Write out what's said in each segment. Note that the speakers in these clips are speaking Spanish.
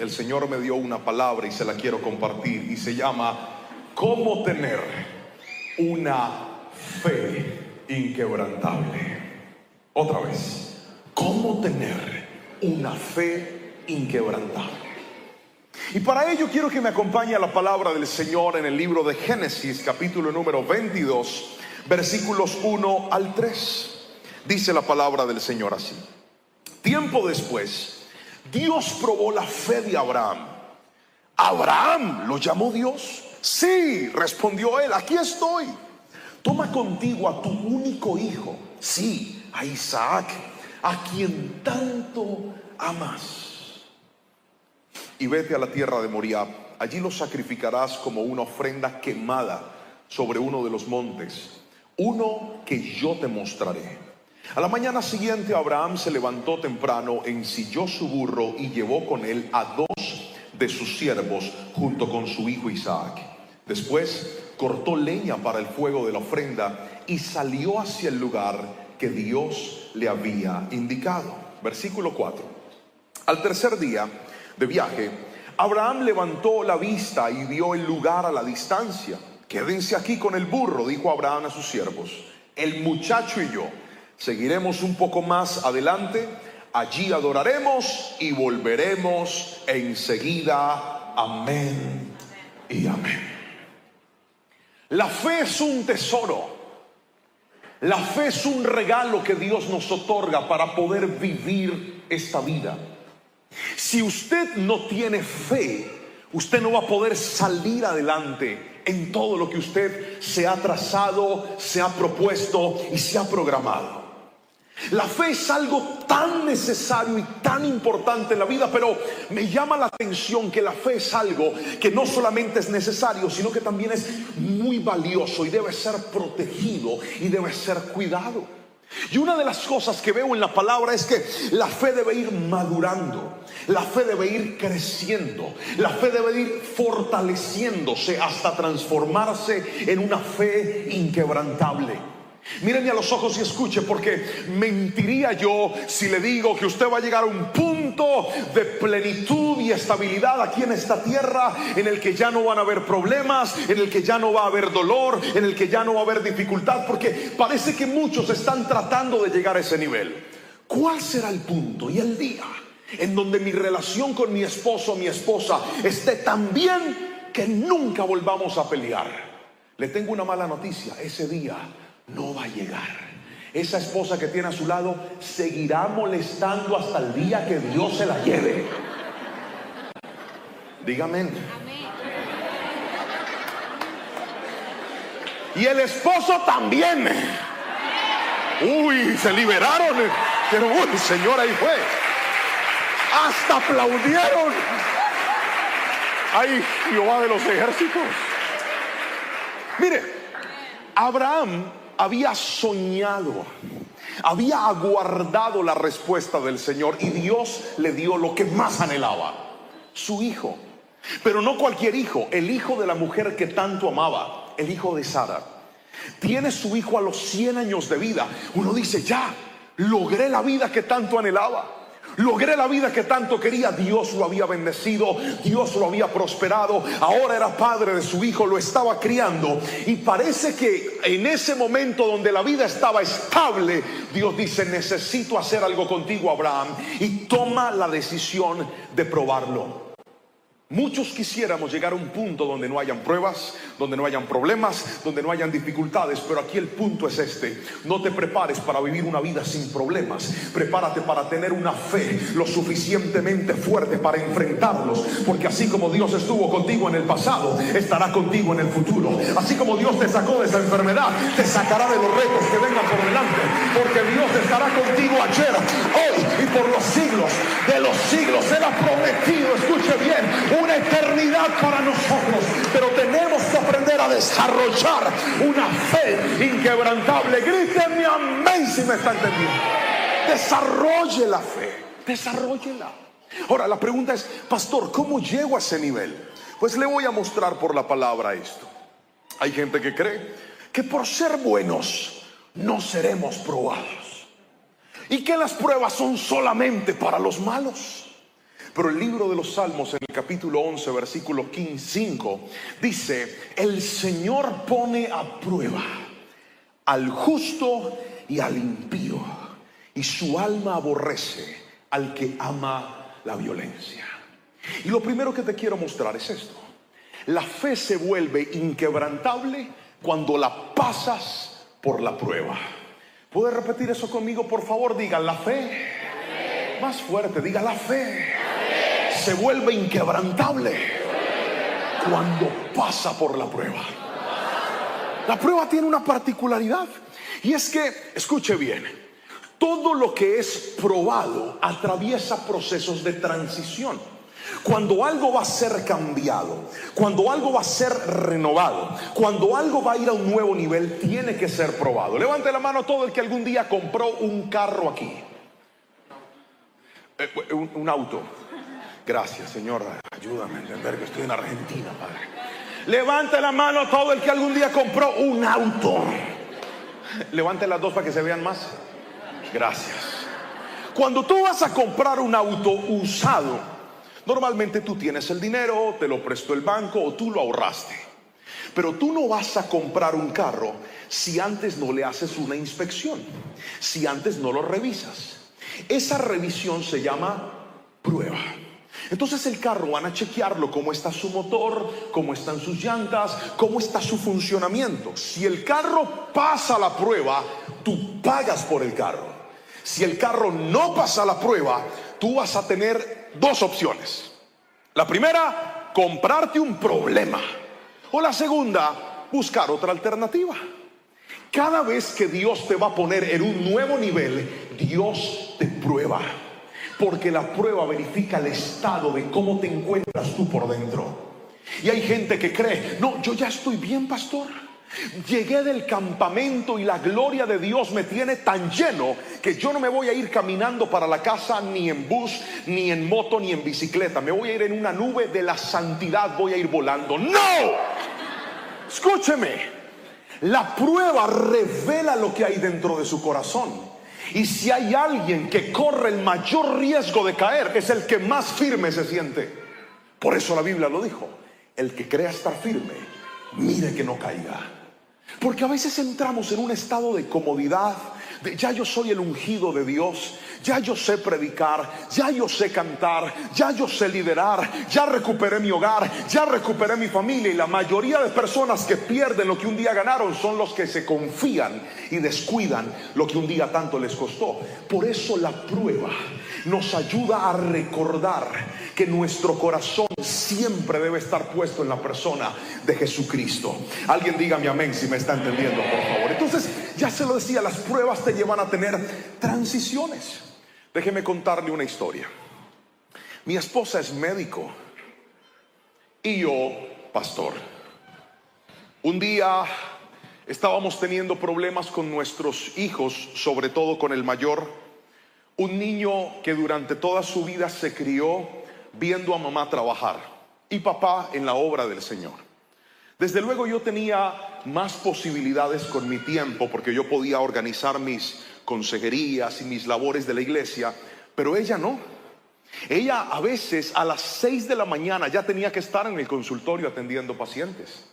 El Señor me dio una palabra y se la quiero compartir, y se llama ¿cómo tener una fe inquebrantable? Otra vez, ¿cómo tener una fe inquebrantable? Y para ello quiero que me acompañe a la palabra del Señor en el libro de Génesis, capítulo número 22, versículos 1 al 3. Dice la palabra del Señor así: tiempo después, Dios probó la fe de Abraham. ¿Abraham lo llamó Dios? Sí, respondió él, aquí estoy. Toma contigo a tu único hijo, sí, a Isaac, a quien tanto amas, y vete a la tierra de Moriah. Allí lo sacrificarás como una ofrenda quemada sobre uno de los montes, uno que yo te mostraré. A la mañana siguiente Abraham se levantó temprano, ensilló su burro y llevó con él a dos de sus siervos junto con su hijo Isaac. Después cortó leña para el fuego de la ofrenda y salió hacia el lugar que Dios le había indicado. Versículo 4. Al tercer día de viaje, Abraham levantó la vista y vio el lugar a la distancia. Quédense aquí con el burro, dijo Abraham a sus siervos. El muchacho y yo seguiremos un poco más adelante, allí adoraremos y volveremos enseguida. Amén y amén. La fe es un tesoro. La fe es un regalo que Dios nos otorga para poder vivir esta vida. Si usted no tiene fe, usted no va a poder salir adelante en todo lo que usted se ha trazado, se ha propuesto y se ha programado. La fe es algo tan necesario y tan importante en la vida, pero me llama la atención que la fe es algo que no solamente es necesario, sino que también es muy valioso y debe ser protegido y debe ser cuidado. Y una de las cosas que veo en la palabra es que la fe debe ir madurando, la fe debe ir creciendo, la fe debe ir fortaleciéndose hasta transformarse en una fe inquebrantable. Mírenme a los ojos y escuche, porque mentiría yo si le digo que usted va a llegar a un punto de plenitud y estabilidad aquí en esta tierra, en el que ya no van a haber problemas, en el que ya no va a haber dolor, en el que ya no va a haber dificultad, porque parece que muchos están tratando de llegar a ese nivel. ¿Cuál será el punto y el día en donde mi relación con mi esposo o mi esposa esté tan bien que nunca volvamos a pelear? Le tengo una mala noticia: ese día no va a llegar. Esa esposa que tiene a su lado seguirá molestando hasta el día que Dios se la lleve. Dígame. Y el esposo también. Uy, se liberaron. Pero uy, Señor, ahí fue. Hasta aplaudieron. Ay, Jehová de los ejércitos. Mire, Abraham había soñado, había aguardado la respuesta del Señor, y Dios le dio lo que más anhelaba: su hijo. Pero no cualquier hijo, el hijo de la mujer que tanto amaba, el hijo de Sara. Tiene su hijo a los 100 años de vida. Uno dice: ya, logré la vida que tanto anhelaba. Logré la vida que tanto quería. Dios lo había bendecido, Dios lo había prosperado. Ahora era padre de su hijo, lo estaba criando. Y parece que en ese momento donde la vida estaba estable, Dios dice: necesito hacer algo contigo, Abraham. Y toma la decisión de probarlo. Muchos quisiéramos llegar a un punto donde no hayan pruebas, donde no hayan problemas, donde no hayan dificultades, pero aquí el punto es este: no te prepares para vivir una vida sin problemas, prepárate para tener una fe lo suficientemente fuerte para enfrentarlos, porque así como Dios estuvo contigo en el pasado, estará contigo en el futuro. Así como Dios te sacó de esa enfermedad, te sacará de los retos que vengan por delante, porque Dios estará contigo ayer, hoy y por los siglos de los siglos. Él ha prometido, escuche bien, una eternidad para nosotros, pero tenemos que aprender a desarrollar una fe inquebrantable. Grítenme amén si me está entendiendo. Desarrolle la fe, desarróllela. Ahora la pregunta es: pastor, ¿cómo llego a ese nivel? Pues le voy a mostrar por la palabra esto. Hay gente que cree que por ser buenos no seremos probados, y que las pruebas son solamente para los malos. Pero el libro de los Salmos, en el capítulo 11, versículo 5, dice: el Señor pone a prueba al justo y al impío, y su alma aborrece al que ama la violencia. Y lo primero que te quiero mostrar es esto: la fe se vuelve inquebrantable cuando la pasas por la prueba. ¿Puedes repetir eso conmigo, por favor? Diga: la fe. Más fuerte, diga: la fe se vuelve inquebrantable cuando pasa por la prueba. La prueba tiene una particularidad, y es que, escuche bien, todo lo que es probado atraviesa procesos de transición. Cuando algo va a ser cambiado, cuando algo va a ser renovado, cuando algo va a ir a un nuevo nivel, tiene que ser probado. Levante la mano todo el que algún día compró un carro aquí. Un auto. Gracias, Señor, ayúdame a entender que estoy en Argentina, Padre. Levante la mano todo el que algún día compró un auto. Levante las dos para que se vean más. Gracias. Cuando tú vas a comprar un auto usado, normalmente tú tienes el dinero, te lo prestó el banco o tú lo ahorraste. Pero tú no vas a comprar un carro si antes no le haces una inspección, si antes no lo revisas. Esa revisión se llama prueba. Entonces el carro van a chequearlo, cómo está su motor, cómo están sus llantas, cómo está su funcionamiento. Si el carro pasa la prueba, tú pagas por el carro. Si el carro no pasa la prueba, tú vas a tener dos opciones. La primera, comprarte un problema. O la segunda, buscar otra alternativa. Cada vez que Dios te va a poner en un nuevo nivel, Dios te prueba. Porque la prueba verifica el estado de cómo te encuentras tú por dentro. Y hay gente que cree: no, yo ya estoy bien, pastor. Llegué del campamento y la gloria de Dios me tiene tan lleno que yo no me voy a ir caminando para la casa ni en bus, ni en moto, ni en bicicleta. Me voy a ir en una nube de la santidad, voy a ir volando. ¡No! Escúcheme. La prueba revela lo que hay dentro de su corazón. Y si hay alguien que corre el mayor riesgo de caer, es el que más firme se siente. Por eso la Biblia lo dijo: el que crea estar firme, mire que no caiga. Porque a veces entramos en un estado de comodidad, de ya yo soy el ungido de Dios, ya yo sé predicar, ya yo sé cantar, ya yo sé liderar, ya recuperé mi hogar, ya recuperé mi familia. Y la mayoría de personas que pierden lo que un día ganaron son los que se confían y descuidan lo que un día tanto les costó. Por eso la prueba nos ayuda a recordar que nuestro corazón siempre debe estar puesto en la persona de Jesucristo. Alguien dígame amén si me está entendiendo, por favor. Entonces, ya se lo decía, las pruebas te llevan a tener transiciones. Déjeme contarle una historia. Mi esposa es médico y yo pastor. Un día estábamos teniendo problemas con nuestros hijos, sobre todo con el mayor, un niño que durante toda su vida se crió viendo a mamá trabajar y papá en la obra del Señor. Desde luego yo tenía más posibilidades con mi tiempo, porque yo podía organizar mis consejerías y mis labores de la iglesia, pero ella no. Ella a veces a las 6 de la mañana ya tenía que estar en el consultorio atendiendo pacientes.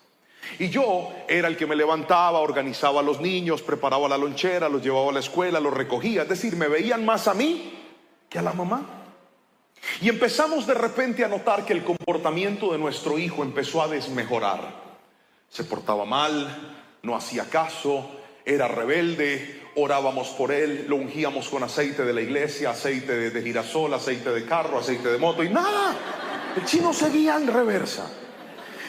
Y yo era el que me levantaba, organizaba a los niños, preparaba la lonchera, los llevaba a la escuela, los recogía. Es decir, me veían más a mí que a la mamá. Y empezamos de repente a notar que el comportamiento de nuestro hijo empezó a desmejorar. Se portaba mal, no hacía caso, era rebelde. Orábamos por él, lo ungíamos con aceite de la iglesia, aceite de girasol, aceite de carro, aceite de moto, y nada, el chino seguía en reversa.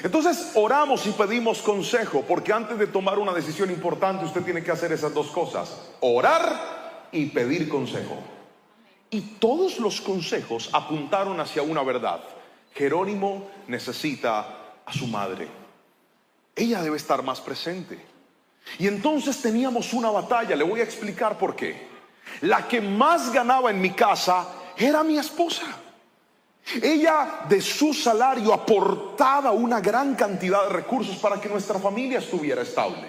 Entonces oramos y pedimos consejo, porque antes de tomar una decisión importante usted tiene que hacer esas dos cosas: orar y pedir consejo. Y todos los consejos apuntaron hacia una verdad: Jerónimo necesita a su madre, ella debe estar más presente. Y entonces teníamos una batalla. Le voy a explicar por qué. La que más ganaba en mi casa era mi esposa. Ella de su salario aportaba una gran cantidad de recursos para que nuestra familia estuviera estable.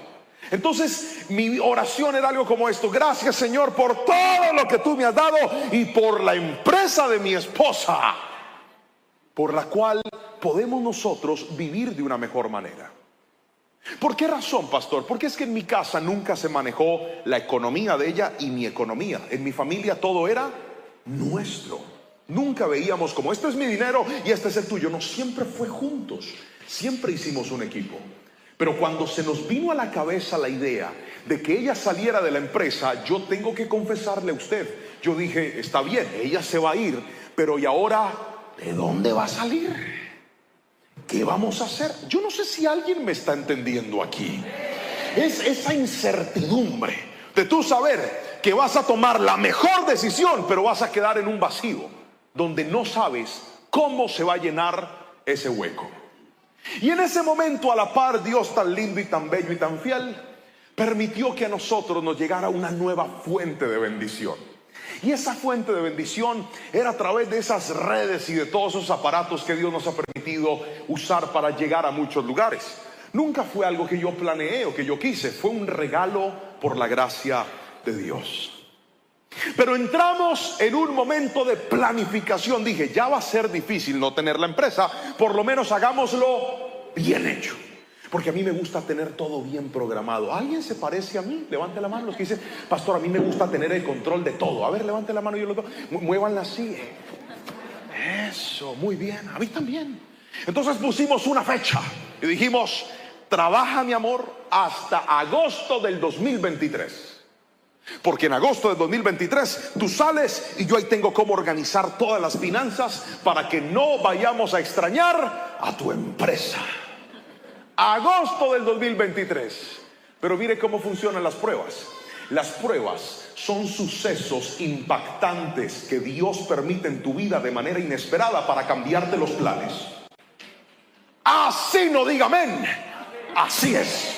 Entonces mi oración era algo como esto: gracias, Señor, por todo lo que tú me has dado y por la empresa de mi esposa. por la cual podemos nosotros vivir de una mejor manera. ¿Por qué razón, pastor? Porque es que en mi casa nunca se manejó la economía de ella y mi economía. En mi familia todo era nuestro. Nunca veíamos como este es mi dinero y este es el tuyo. No, siempre fue juntos. Siempre hicimos un equipo. Pero cuando se nos vino a la cabeza la idea de que ella saliera de la empresa, yo tengo que confesarle a usted, yo dije, está bien, ella se va a ir, pero ¿y ahora de dónde va a salir? ¿Qué vamos a hacer? Yo no sé si alguien me está entendiendo aquí. Es esa incertidumbre de tú saber que vas a tomar la mejor decisión, pero vas a quedar en un vacío donde no sabes cómo se va a llenar ese hueco. Y en ese momento, a la par, Dios tan lindo y tan bello y tan fiel permitió que a nosotros nos llegara una nueva fuente de bendición. Y esa fuente de bendición era a través de esas redes y de todos esos aparatos que Dios nos ha permitido usar para llegar a muchos lugares. Nunca fue algo que yo planeé o que yo quise, fue un regalo por la gracia de Dios. Pero entramos en un momento de planificación. Dije, ya va a ser difícil no tener la empresa, por lo menos hagámoslo bien hecho. Porque a mí me gusta tener todo bien programado. ¿Alguien se parece a mí? Levante la mano los que dicen, pastor, a mí me gusta tener el control de todo. A ver, levante la mano y yo lo veo. Muévanla así. Eso, muy bien. A mí también. Entonces pusimos una fecha y dijimos, trabaja mi amor hasta agosto del 2023. Porque en agosto del 2023 tú sales y yo ahí tengo cómo organizar todas las finanzas para que no vayamos a extrañar a tu empresa. Agosto del 2023. Pero mire cómo funcionan las pruebas. Las pruebas son sucesos impactantes que Dios permite en tu vida de manera inesperada para cambiarte los planes. Así no diga amén. Así es.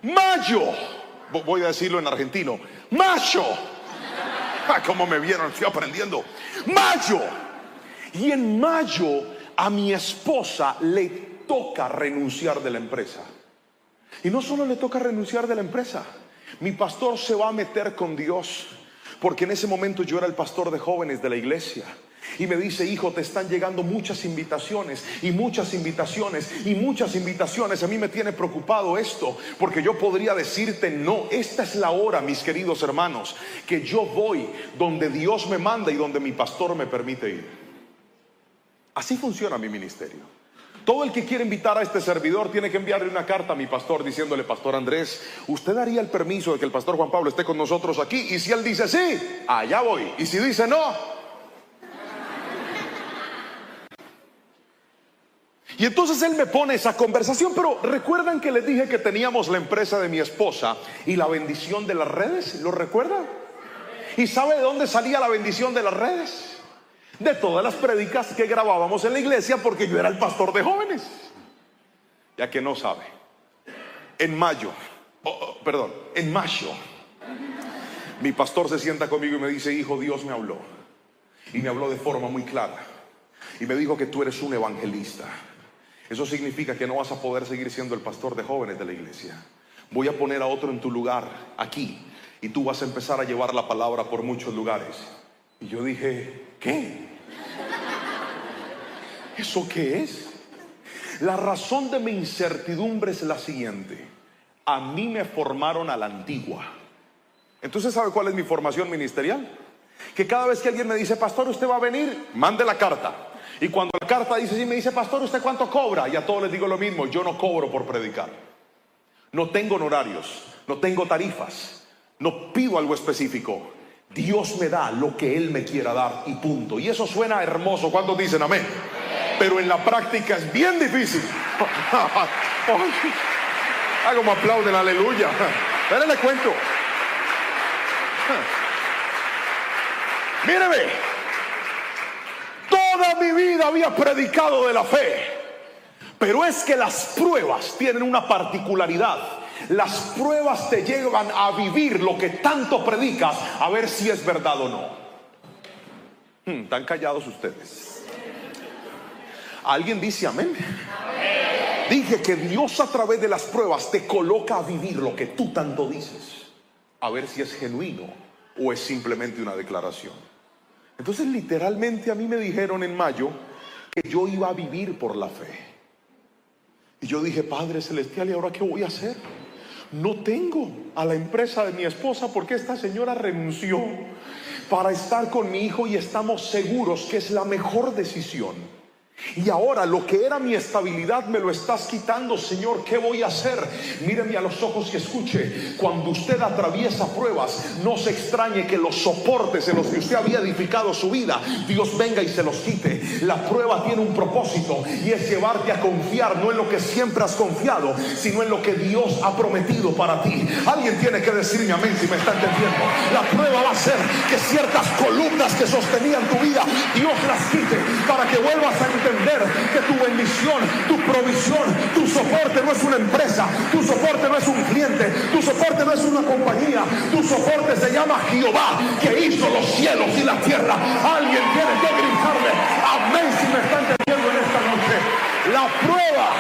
Mayo. Voy a decirlo en argentino. Mayo. Como me vieron, estoy aprendiendo. Mayo. Y en mayo a mi esposa le toca renunciar de la empresa. Y no solo le toca renunciar de la empresa, mi pastor se va a meter con Dios, porque en ese momento yo era el pastor de jóvenes de la iglesia. Y me dice, hijo, te están llegando muchas invitaciones y muchas invitaciones y muchas invitaciones. A mí me tiene preocupado esto, porque yo podría decirte no. Esta es la hora, mis queridos hermanos, que yo voy donde Dios me manda y donde mi pastor me permite ir. Así funciona mi ministerio. Todo el que quiere invitar a este servidor tiene que enviarle una carta a mi pastor diciéndole, pastor Andrés, ¿usted daría el permiso de que el pastor Juan Pablo esté con nosotros aquí? Y si él dice sí, allá voy. Y si dice no. Y entonces él me pone esa conversación. Pero ¿recuerdan que les dije que teníamos la empresa de mi esposa y la bendición de las redes? ¿Lo recuerdan? ¿Y sabe de dónde salía la bendición de las redes? De todas las prédicas que grabábamos en la iglesia, porque yo era el pastor de jóvenes. Ya que no sabe, en mayo, mi pastor se sienta conmigo y me dice, hijo, Dios me habló. Y me habló de forma muy clara. Y me dijo que tú eres un evangelista. Eso significa que no vas a poder seguir siendo el pastor de jóvenes de la iglesia. Voy a poner a otro en tu lugar aquí, y tú vas a empezar a llevar la palabra por muchos lugares. Y yo dije, ¿qué? ¿Eso qué es? La razón de mi incertidumbre es la siguiente. A mí me formaron a la antigua. Entonces, ¿sabe cuál es mi formación ministerial? Que cada vez que alguien me dice, pastor, ¿usted va a venir? Mande la carta. Y cuando la carta dice, sí, me dice, pastor, ¿usted cuánto cobra? Y a todos les digo lo mismo, yo no cobro por predicar. No tengo honorarios, no tengo tarifas, no pido algo específico. Dios me da lo que Él me quiera dar y punto. Y eso suena hermoso. ¿Cuántos dicen amén? Pero en la práctica es bien difícil. Hago como aplauden, aleluya. Pero le cuento. Míreme. Toda mi vida había predicado de la fe. Pero es que las pruebas tienen una particularidad. Las pruebas te llevan a vivir lo que tanto predicas, a ver si es verdad o no. Están callados ustedes. ¿Alguien dice amén? Dije que Dios a través de las pruebas te coloca a vivir lo que tú tanto dices, a ver si es genuino o es simplemente una declaración. Entonces literalmente a mí me dijeron en mayo que yo iba a vivir por la fe. Y yo dije, Padre Celestial, ¿y ahora qué voy a hacer? No tengo a la empresa de mi esposa porque esta señora renunció para estar con mi hijo y estamos seguros que es la mejor decisión. Y ahora lo que era mi estabilidad me lo estás quitando, Señor, ¿qué voy a hacer? Míreme a los ojos y escuche. Cuando usted atraviesa pruebas, no se extrañe que los soportes en los que usted había edificado su vida, Dios venga y se los quite. La prueba tiene un propósito y es llevarte a confiar, no en lo que siempre has confiado, sino en lo que Dios ha prometido para ti. Alguien tiene que decirme amén si me está entendiendo. La prueba va a ser que ciertas columnas que sostenían tu vida, Dios las quite para que vuelvas a entender que tu bendición, tu provisión, tu soporte no es una empresa, tu soporte no es un cliente, tu soporte no es una compañía, tu soporte se llama Jehová, que hizo los cielos y la tierra. Alguien tiene que gritarle amén si me está entendiendo en esta noche. La prueba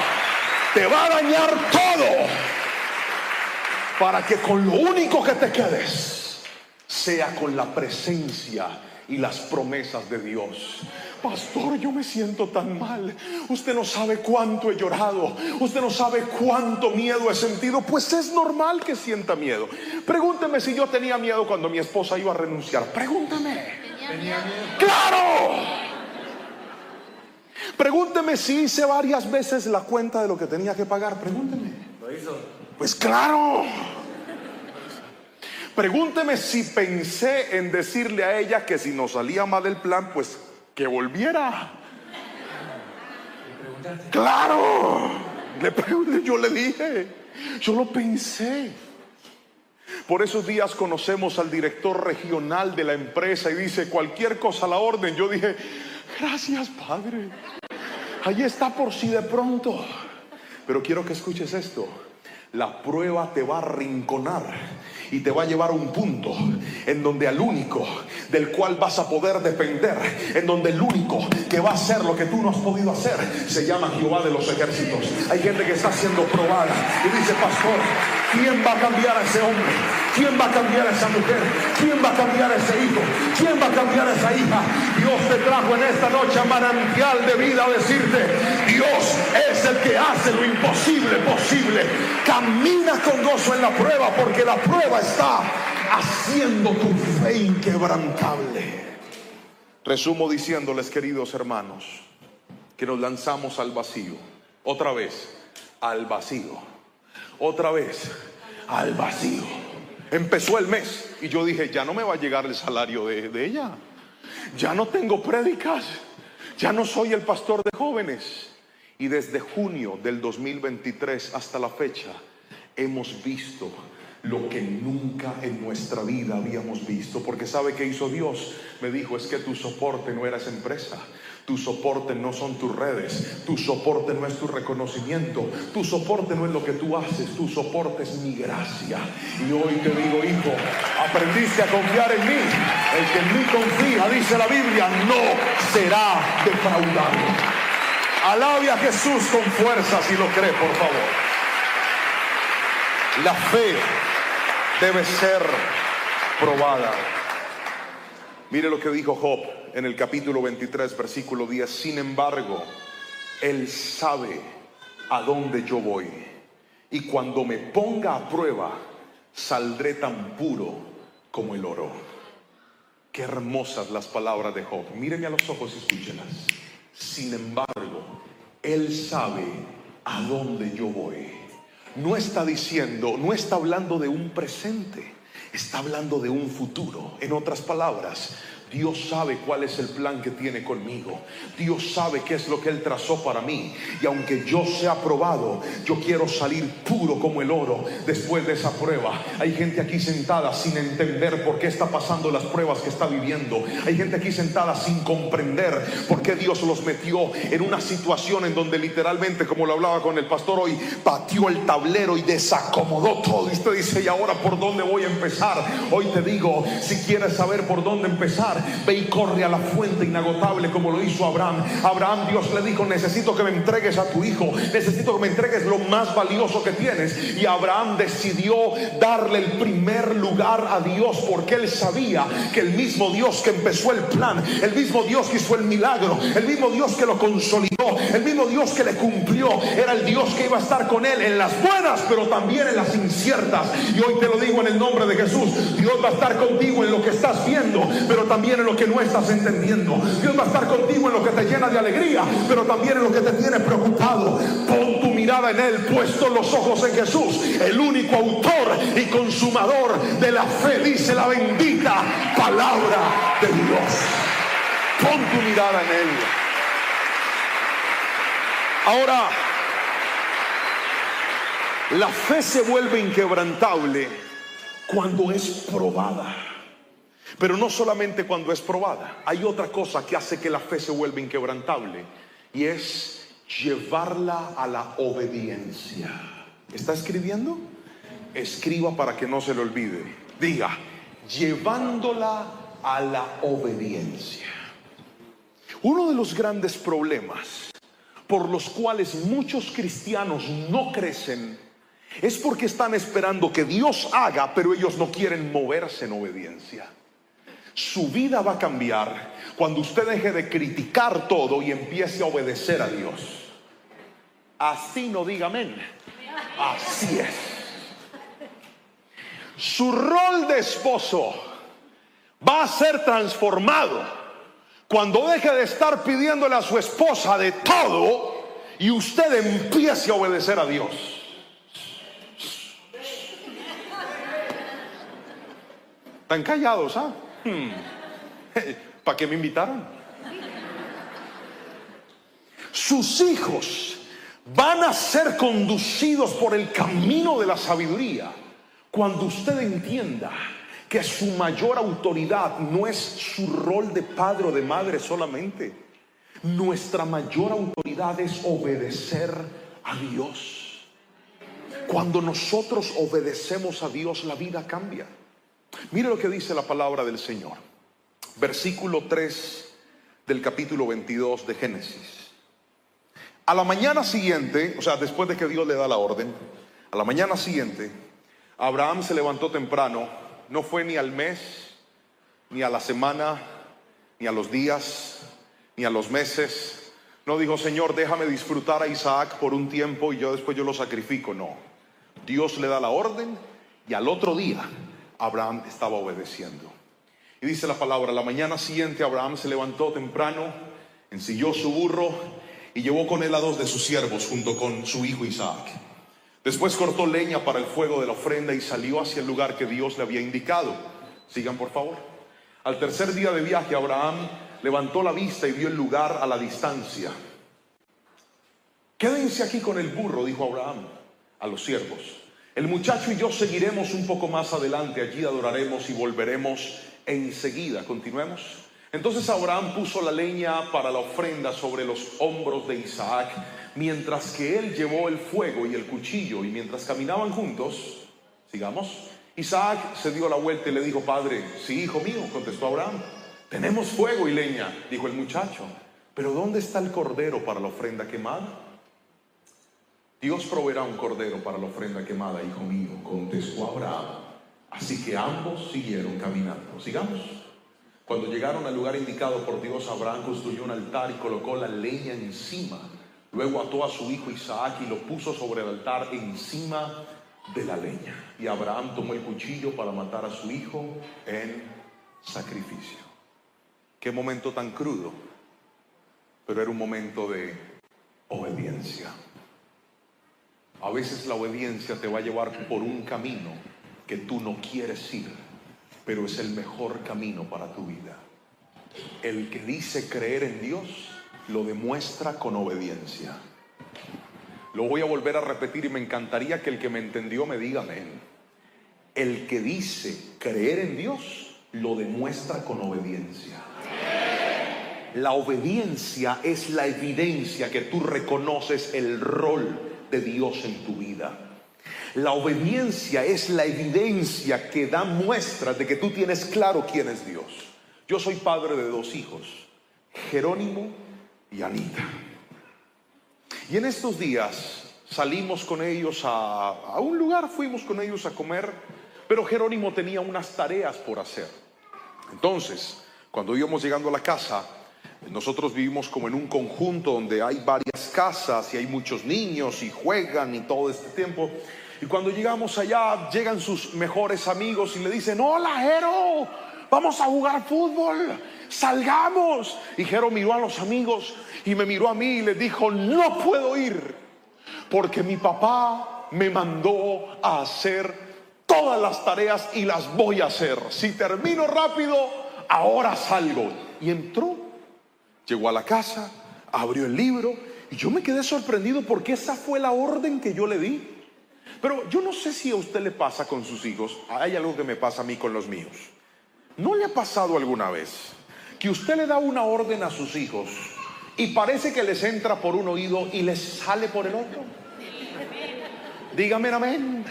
te va a dañar todo para que con lo único que te quedes sea con la presencia y las promesas de Dios. Pastor, yo me siento tan mal. Usted no sabe cuánto he llorado. Usted no sabe cuánto miedo he sentido. Pues es normal que sienta miedo. Pregúnteme si yo tenía miedo cuando mi esposa iba a renunciar. Pregúnteme. ¿Tenía miedo? ¡Claro! Pregúnteme si hice varias veces la cuenta de lo que tenía que pagar. Pregúnteme. ¿Lo hizo? Pues claro. Pregúnteme si pensé en decirle a ella que si nos salía mal el plan, pues que volviera. Claro. Yo le dije, yo lo pensé. Por esos días conocemos al director regional de la empresa y dice, cualquier cosa a la orden. Yo dije, gracias, Padre. Ahí está por si de pronto. Pero quiero que escuches esto. La prueba te va a arrinconar y te va a llevar a un punto en donde al único del cual vas a poder depender, en donde el único que va a hacer lo que tú no has podido hacer, se llama Jehová de los ejércitos. Hay gente que está siendo probada y dice, pastor, ¿quién va a cambiar a ese hombre? ¿Quién va a cambiar a esa mujer? ¿Quién va a cambiar a ese hijo? ¿Quién va a cambiar a esa hija? Dios te trajo en esta noche a manantial de vida a decirte, Dios es el que hace lo imposible posible. Camina con gozo en la prueba, porque la prueba está haciendo tu fe inquebrantable. Resumo diciéndoles, queridos hermanos, que nos lanzamos al vacío. Otra vez, al vacío. Otra vez, al vacío. Empezó el mes y yo dije, ya no me va a llegar el salario de ella. Ya no tengo prédicas. Ya no soy el pastor de jóvenes. Y desde junio del 2023 hasta la fecha hemos visto lo que nunca en nuestra vida habíamos visto. Porque ¿sabe qué hizo Dios? Me dijo, es que tu soporte no era esa empresa. Tu soporte no son tus redes. Tu soporte no es tu reconocimiento. Tu soporte no es lo que tú haces. Tu soporte es mi gracia. Y hoy te digo, hijo, aprendiste a confiar en mí. El que en mí confía, dice la Biblia, no será defraudado. Alabe a Jesús con fuerza si lo cree, por favor. La fe debe ser probada. Mire lo que dijo Job en el capítulo 23, versículo 10. Sin embargo, Él sabe a dónde yo voy, y cuando me ponga a prueba, saldré tan puro como el oro. Qué hermosas las palabras de Job. Míreme a los ojos y escúchelas. Sin embargo, Él sabe a dónde yo voy. No está diciendo, no está hablando de un presente, está hablando de un futuro. En otras palabras, Dios sabe cuál es el plan que tiene conmigo. Dios sabe qué es lo que Él trazó para mí. Y aunque yo sea probado, yo quiero salir puro como el oro después de esa prueba. Hay gente aquí sentada sin entender por qué está pasando las pruebas que está viviendo. Hay gente aquí sentada sin comprender por qué Dios los metió en una situación en donde literalmente, como lo hablaba con el pastor hoy, pateó el tablero y desacomodó todo. Y usted dice, ¿y ahora por dónde voy a empezar? Hoy te digo, si quieres saber por dónde empezar, pasar. Ve y corre a la fuente inagotable como lo hizo Abraham. Abraham, Dios le dijo: necesito que me entregues a tu hijo, necesito que me entregues lo más valioso que tienes. Y Abraham decidió darle el primer lugar a Dios, porque él sabía que el mismo Dios que empezó el plan, el mismo Dios que hizo el milagro, el mismo Dios que lo consolidó, el mismo Dios que le cumplió, era el Dios que iba a estar con él en las buenas, pero también en las inciertas. Y hoy te lo digo en el nombre de Jesús: Dios va a estar contigo en lo que estás viendo, pero también en lo que no estás entendiendo. Dios va a estar contigo en lo que te llena de alegría, pero también en lo que te tiene preocupado. Pon tu mirada en Él, puesto los ojos en Jesús, el único autor y consumador de la fe, dice la bendita palabra de Dios. Pon tu mirada en Él. Ahora, la fe se vuelve inquebrantable cuando es probada. Pero no solamente cuando es probada. Hay otra cosa que hace que la fe se vuelva inquebrantable, y es llevarla a la obediencia. ¿Está escribiendo? Escriba para que no se le olvide. Diga: llevándola a la obediencia. Uno de los grandes problemas por los cuales muchos cristianos no crecen es porque están esperando que Dios haga, pero ellos no quieren moverse en obediencia. Su vida va a cambiar cuando usted deje de criticar todo y empiece a obedecer a Dios. Así no diga amén. Así es. Su rol de esposo va a ser transformado cuando deje de estar pidiéndole a su esposa de todo y usted empiece a obedecer a Dios. ¿Están callados, ah? ¿Para qué me invitaron? Sus hijos van a ser conducidos por el camino de la sabiduría cuando usted entienda que su mayor autoridad no es su rol de padre o de madre solamente. Nuestra mayor autoridad es obedecer a Dios. Cuando nosotros obedecemos a Dios, la vida cambia. Mire lo que dice la palabra del Señor. Versículo 3 del capítulo 22 de Génesis. A la mañana siguiente, o sea, después de que Dios le da la orden, a la mañana siguiente, Abraham se levantó temprano. No fue ni al mes, ni a la semana, ni a los días, ni a los meses. No dijo: Señor, déjame disfrutar a Isaac por un tiempo y después yo lo sacrifico. No. Dios le da la orden y al otro día Abraham estaba obedeciendo. Y dice la palabra: la mañana siguiente Abraham se levantó temprano, ensilló su burro y llevó con él a 2 de sus siervos junto con su hijo Isaac. Después cortó leña para el fuego de la ofrenda y salió hacia el lugar que Dios le había indicado. Sigan, por favor. Al tercer día de viaje, Abraham levantó la vista y vio el lugar a la distancia. Quédense aquí con el burro, dijo Abraham a los siervos. El muchacho y yo seguiremos un poco más adelante. Allí adoraremos y volveremos enseguida. Continuemos. Entonces Abraham puso la leña para la ofrenda sobre los hombros de Isaac, mientras que él llevó el fuego y el cuchillo. Y mientras caminaban juntos, sigamos, Isaac se dio la vuelta y le dijo: Padre. Sí, hijo mío, contestó Abraham. Tenemos fuego y leña, dijo el muchacho, pero ¿dónde está el cordero para la ofrenda quemada? Dios proveerá un cordero para la ofrenda quemada, hijo mío, contestó Abraham. Así que ambos siguieron caminando. Sigamos. Cuando llegaron al lugar indicado por Dios, Abraham construyó un altar y colocó la leña encima. Luego ató a su hijo Isaac y lo puso sobre el altar encima de la leña. Y Abraham tomó el cuchillo para matar a su hijo en sacrificio. Qué momento tan crudo, pero era un momento de obediencia. A veces la obediencia te va a llevar por un camino que tú no quieres ir, pero es el mejor camino para tu vida. El que dice creer en Dios lo demuestra con obediencia. Lo voy a volver a repetir y me encantaría que el que me entendió me diga amén. El que dice creer en Dios lo demuestra con obediencia. La obediencia es la evidencia que tú reconoces el rol de Dios en tu vida. La obediencia es la evidencia que da muestras de que tú tienes claro quién es Dios. Yo soy padre de 2 hijos, Jerónimo y Anita. Y en estos días salimos con ellos a un lugar, fuimos con ellos a comer, pero Jerónimo tenía unas tareas por hacer. Entonces, cuando íbamos llegando a la casa, nosotros vivimos como en un conjunto donde hay varias casas y hay muchos niños y juegan y todo este tiempo. Y cuando llegamos allá, llegan sus mejores amigos y le dicen: hola, Jero, vamos a jugar fútbol, salgamos. Y Jero miró a los amigos y me miró a mí y le dijo: no puedo ir, porque mi papá me mandó a hacer todas las tareas y las voy a hacer. Si termino rápido, ahora salgo. Y entró, llegó a la casa, abrió el libro y yo me quedé sorprendido porque esa fue la orden que yo le di. Pero yo no sé si a usted le pasa con sus hijos. Hay algo que me pasa a mí con los míos. ¿No le ha pasado alguna vez que usted le da una orden a sus hijos y parece que les entra por un oído y les sale por el otro? Dígame amén.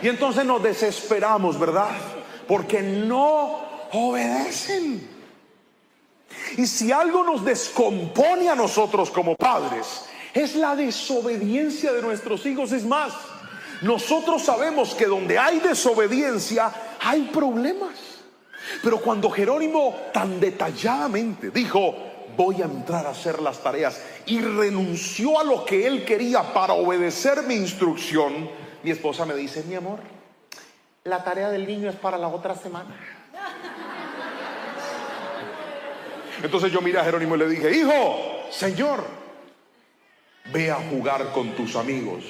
Y entonces nos desesperamos, ¿verdad? Porque no obedecen. Y si algo nos descompone a nosotros como padres, es la desobediencia de nuestros hijos. Es más, nosotros sabemos que donde hay desobediencia hay problemas. Pero cuando Jerónimo tan detalladamente dijo: voy a entrar a hacer las tareas, y renunció a lo que él quería para obedecer mi instrucción, mi esposa me dice: mi amor, la tarea del niño es para la otra semana. Entonces yo miré a Jerónimo y le dije: hijo, señor, ve a jugar con tus amigos.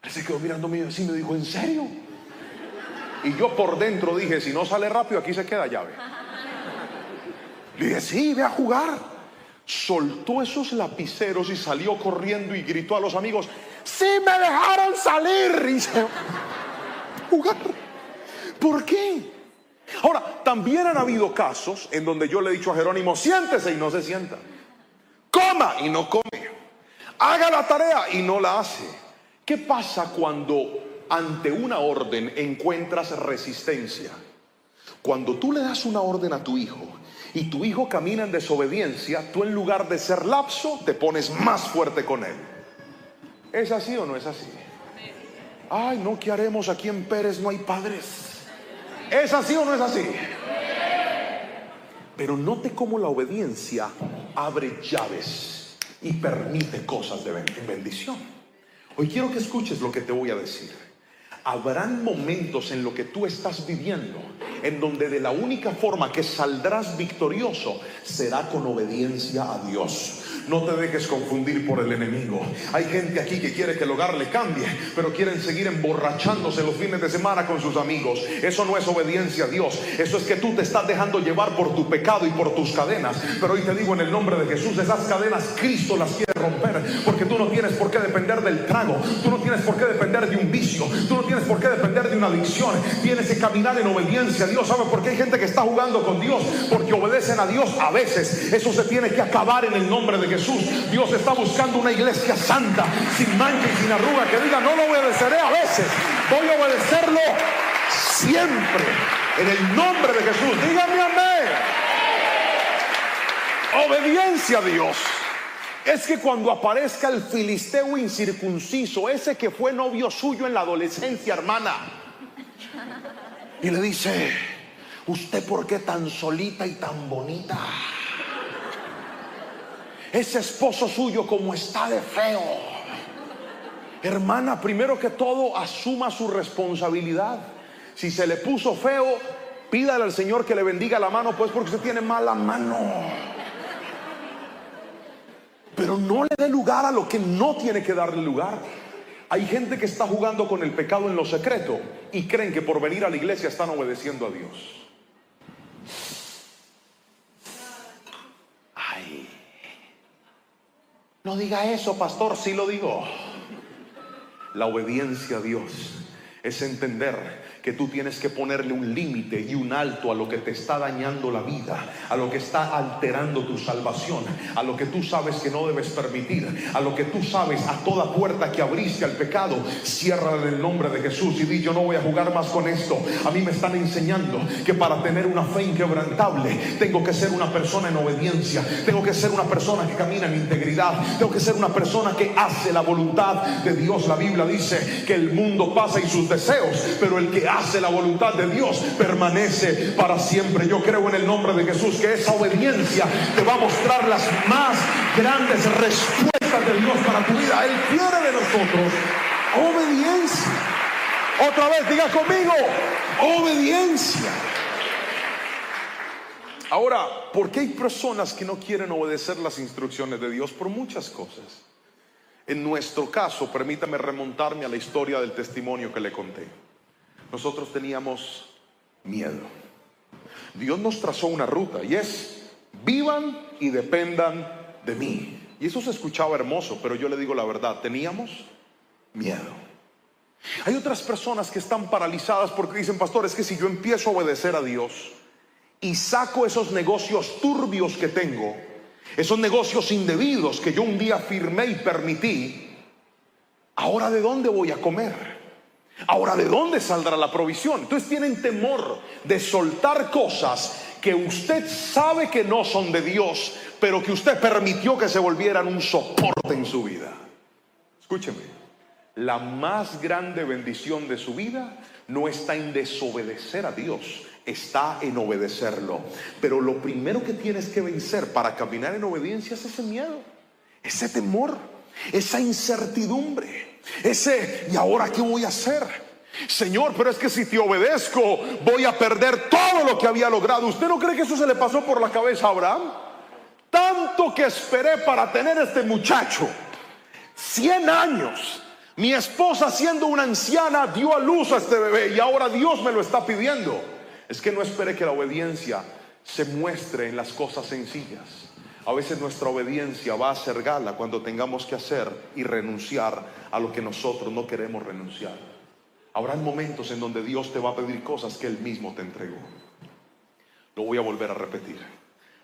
Él se quedó mirándome así y me dijo: ¿en serio? Y yo por dentro dije: si no sale rápido, aquí se queda llave. Le dije: sí, ve a jugar. Soltó esos lapiceros y salió corriendo y gritó a los amigos: ¡sí me dejaron salir! Y se... jugar. ¿Por qué? Ahora, también han habido casos en donde yo le he dicho a Jerónimo: siéntese, y no se sienta. Coma, y no come. Haga la tarea, y no la hace. ¿Qué pasa cuando ante una orden encuentras resistencia? Cuando tú le das una orden a tu hijo y tu hijo camina en desobediencia, tú en lugar de ser lapso, te pones más fuerte con él. ¿Es así o no es así? Ay, no, ¿qué haremos? Aquí en Pérez no hay padres. ¿Es así o no es así? Pero note cómo la obediencia abre llaves y permite cosas de bendición. Hoy quiero que escuches lo que te voy a decir. Habrán momentos en lo que tú estás viviendo en donde de la única forma que saldrás victorioso será con obediencia a Dios. No te dejes confundir por el enemigo. Hay gente aquí que quiere que el hogar le cambie, pero quieren seguir emborrachándose los fines de semana con sus amigos. Eso no es obediencia a Dios. Eso es que tú te estás dejando llevar por tu pecado y por tus cadenas. Pero hoy te digo en el nombre de Jesús, esas cadenas Cristo las quiere romper, porque tú no tienes por qué depender del trago. Tú no tienes por qué depender de un vicio. Tú no tienes por qué depender de una adicción. Tienes que caminar en obediencia a Dios. ¿Sabe por qué hay gente que está jugando con Dios? Porque obedecen a Dios a veces. Eso se tiene que acabar en el nombre de Jesús. Dios está buscando una iglesia santa, sin mancha y sin arruga, que diga: no lo obedeceré a veces, voy a obedecerlo siempre, en el nombre de Jesús. Dígame amén. Obediencia a Dios es que cuando aparezca el filisteo incircunciso, ese que fue novio suyo en la adolescencia, hermana, y le dice: ¿usted por qué tan solita y tan bonita? Ese esposo suyo como está de feo. Hermana, primero que todo, asuma su responsabilidad. Si se le puso feo, pídale al Señor que le bendiga la mano, pues, porque usted tiene mala mano. Pero no le dé lugar a lo que no tiene que darle lugar. Hay gente que está jugando con el pecado en lo secreto y creen que por venir a la iglesia están obedeciendo a Dios. Ay, no diga eso, pastor. Sí lo digo. La obediencia a Dios es entender que tú tienes que ponerle un límite y un alto a lo que te está dañando la vida, a lo que está alterando tu salvación, a lo que tú sabes que no debes permitir, a lo que tú sabes, a toda puerta que abriste al pecado, ciérrala en el nombre de Jesús y di: yo no voy a jugar más con esto. A mí me están enseñando que para tener una fe inquebrantable tengo que ser una persona en obediencia, tengo que ser una persona que camina en integridad, tengo que ser una persona que hace la voluntad de Dios. La Biblia dice que el mundo pasa y sus deseos, pero el que hace la voluntad de Dios permanece para siempre. Yo creo en el nombre de Jesús que esa obediencia te va a mostrar las más grandes respuestas de Dios para tu vida. Él quiere de nosotros obediencia. Otra vez, diga conmigo: obediencia. Ahora, ¿por qué hay personas que no quieren obedecer las instrucciones de Dios? Por muchas cosas. En nuestro caso, permítame remontarme a la historia del testimonio que le conté. Nosotros teníamos miedo. Dios nos trazó una ruta y es: vivan y dependan de mí. Y eso se escuchaba hermoso, pero yo le digo la verdad, teníamos miedo. Hay otras personas que están paralizadas porque dicen: pastor, es que si yo empiezo a obedecer a Dios y saco esos negocios turbios que tengo, esos negocios indebidos que yo un día firmé y permití, ¿ahora de dónde voy a comer? ¿Ahora de dónde saldrá la provisión? Entonces tienen temor de soltar cosas que usted sabe que no son de Dios, pero que usted permitió que se volvieran un soporte en su vida. Escúcheme, la más grande bendición de su vida no está en desobedecer a Dios, está en obedecerlo. Pero lo primero que tienes que vencer para caminar en obediencia es ese miedo, ese temor, esa incertidumbre, ese ¿y ahora qué voy a hacer? Señor, pero es que si te obedezco voy a perder todo lo que había logrado. ¿Usted no cree que eso se le pasó por la cabeza a Abraham? Tanto que esperé para tener este muchacho, 100 años. Mi esposa, siendo una anciana, dio a luz a este bebé y ahora Dios me lo está pidiendo. Es que no espere que la obediencia se muestre en las cosas sencillas. A veces nuestra obediencia va a hacer gala cuando tengamos que hacer y renunciar a lo que nosotros no queremos renunciar. Habrán momentos en donde Dios te va a pedir cosas que Él mismo te entregó. Lo voy a volver a repetir.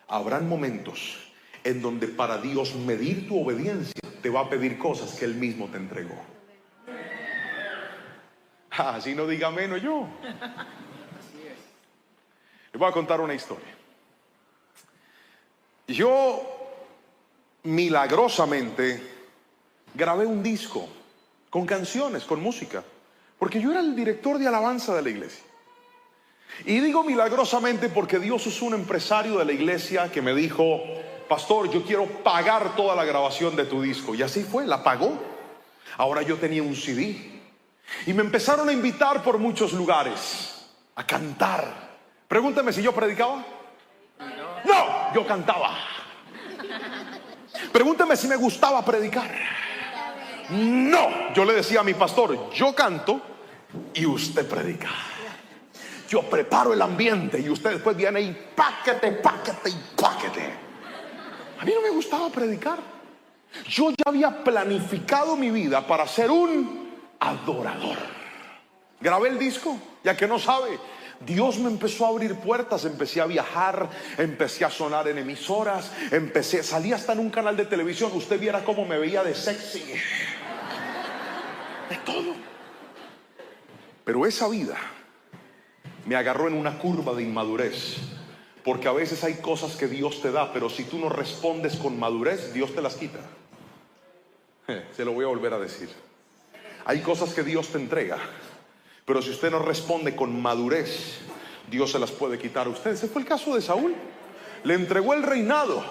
Habrán momentos en donde para Dios medir tu obediencia te va a pedir cosas que Él mismo te entregó. Así no diga menos yo. Les voy a contar una historia. Yo milagrosamente grabé un disco con canciones, con música, porque yo era el director de alabanza de la iglesia. Y digo milagrosamente porque Dios es un empresario de la iglesia que me dijo: pastor, yo quiero pagar toda la grabación de tu disco. Y así fue, la pagó. Ahora yo tenía un CD y me empezaron a invitar por muchos lugares a cantar. Pregúnteme si yo predicaba. No, yo cantaba. Pregúnteme si me gustaba predicar. No, yo le decía a mi pastor: yo canto y usted predica. Yo preparo el ambiente y usted después viene y páquete. A mí no me gustaba predicar. Yo ya había planificado mi vida para ser un adorador. Grabé el disco, ya que no sabe, Dios me empezó a abrir puertas, empecé a viajar, empecé a sonar en emisoras, salí hasta en un canal de televisión. Usted viera cómo me veía de sexy, de todo. Pero esa vida me agarró en una curva de inmadurez, porque a veces hay cosas que Dios te da, pero si tú no respondes con madurez, Dios te las quita. Se lo voy a volver a decir. Hay cosas que Dios te entrega, pero si usted no responde con madurez, Dios se las puede quitar a usted. Ese fue el caso de Saúl. Le entregó el reinado,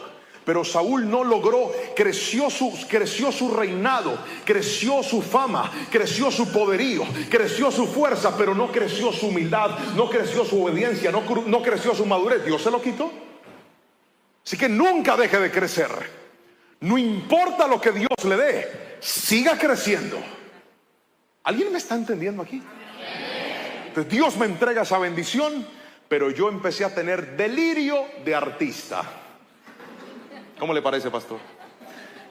pero Saúl no logró. Creció su reinado, creció su fama, creció su poderío, creció su fuerza, pero no creció su humildad, no creció su obediencia, no creció su madurez. Dios se lo quitó. Así que nunca deje de crecer. No importa lo que Dios le dé, siga creciendo. ¿Alguien me está entendiendo aquí? Entonces Dios me entrega esa bendición, pero yo empecé a tener delirio de artista. ¿Cómo le parece, pastor?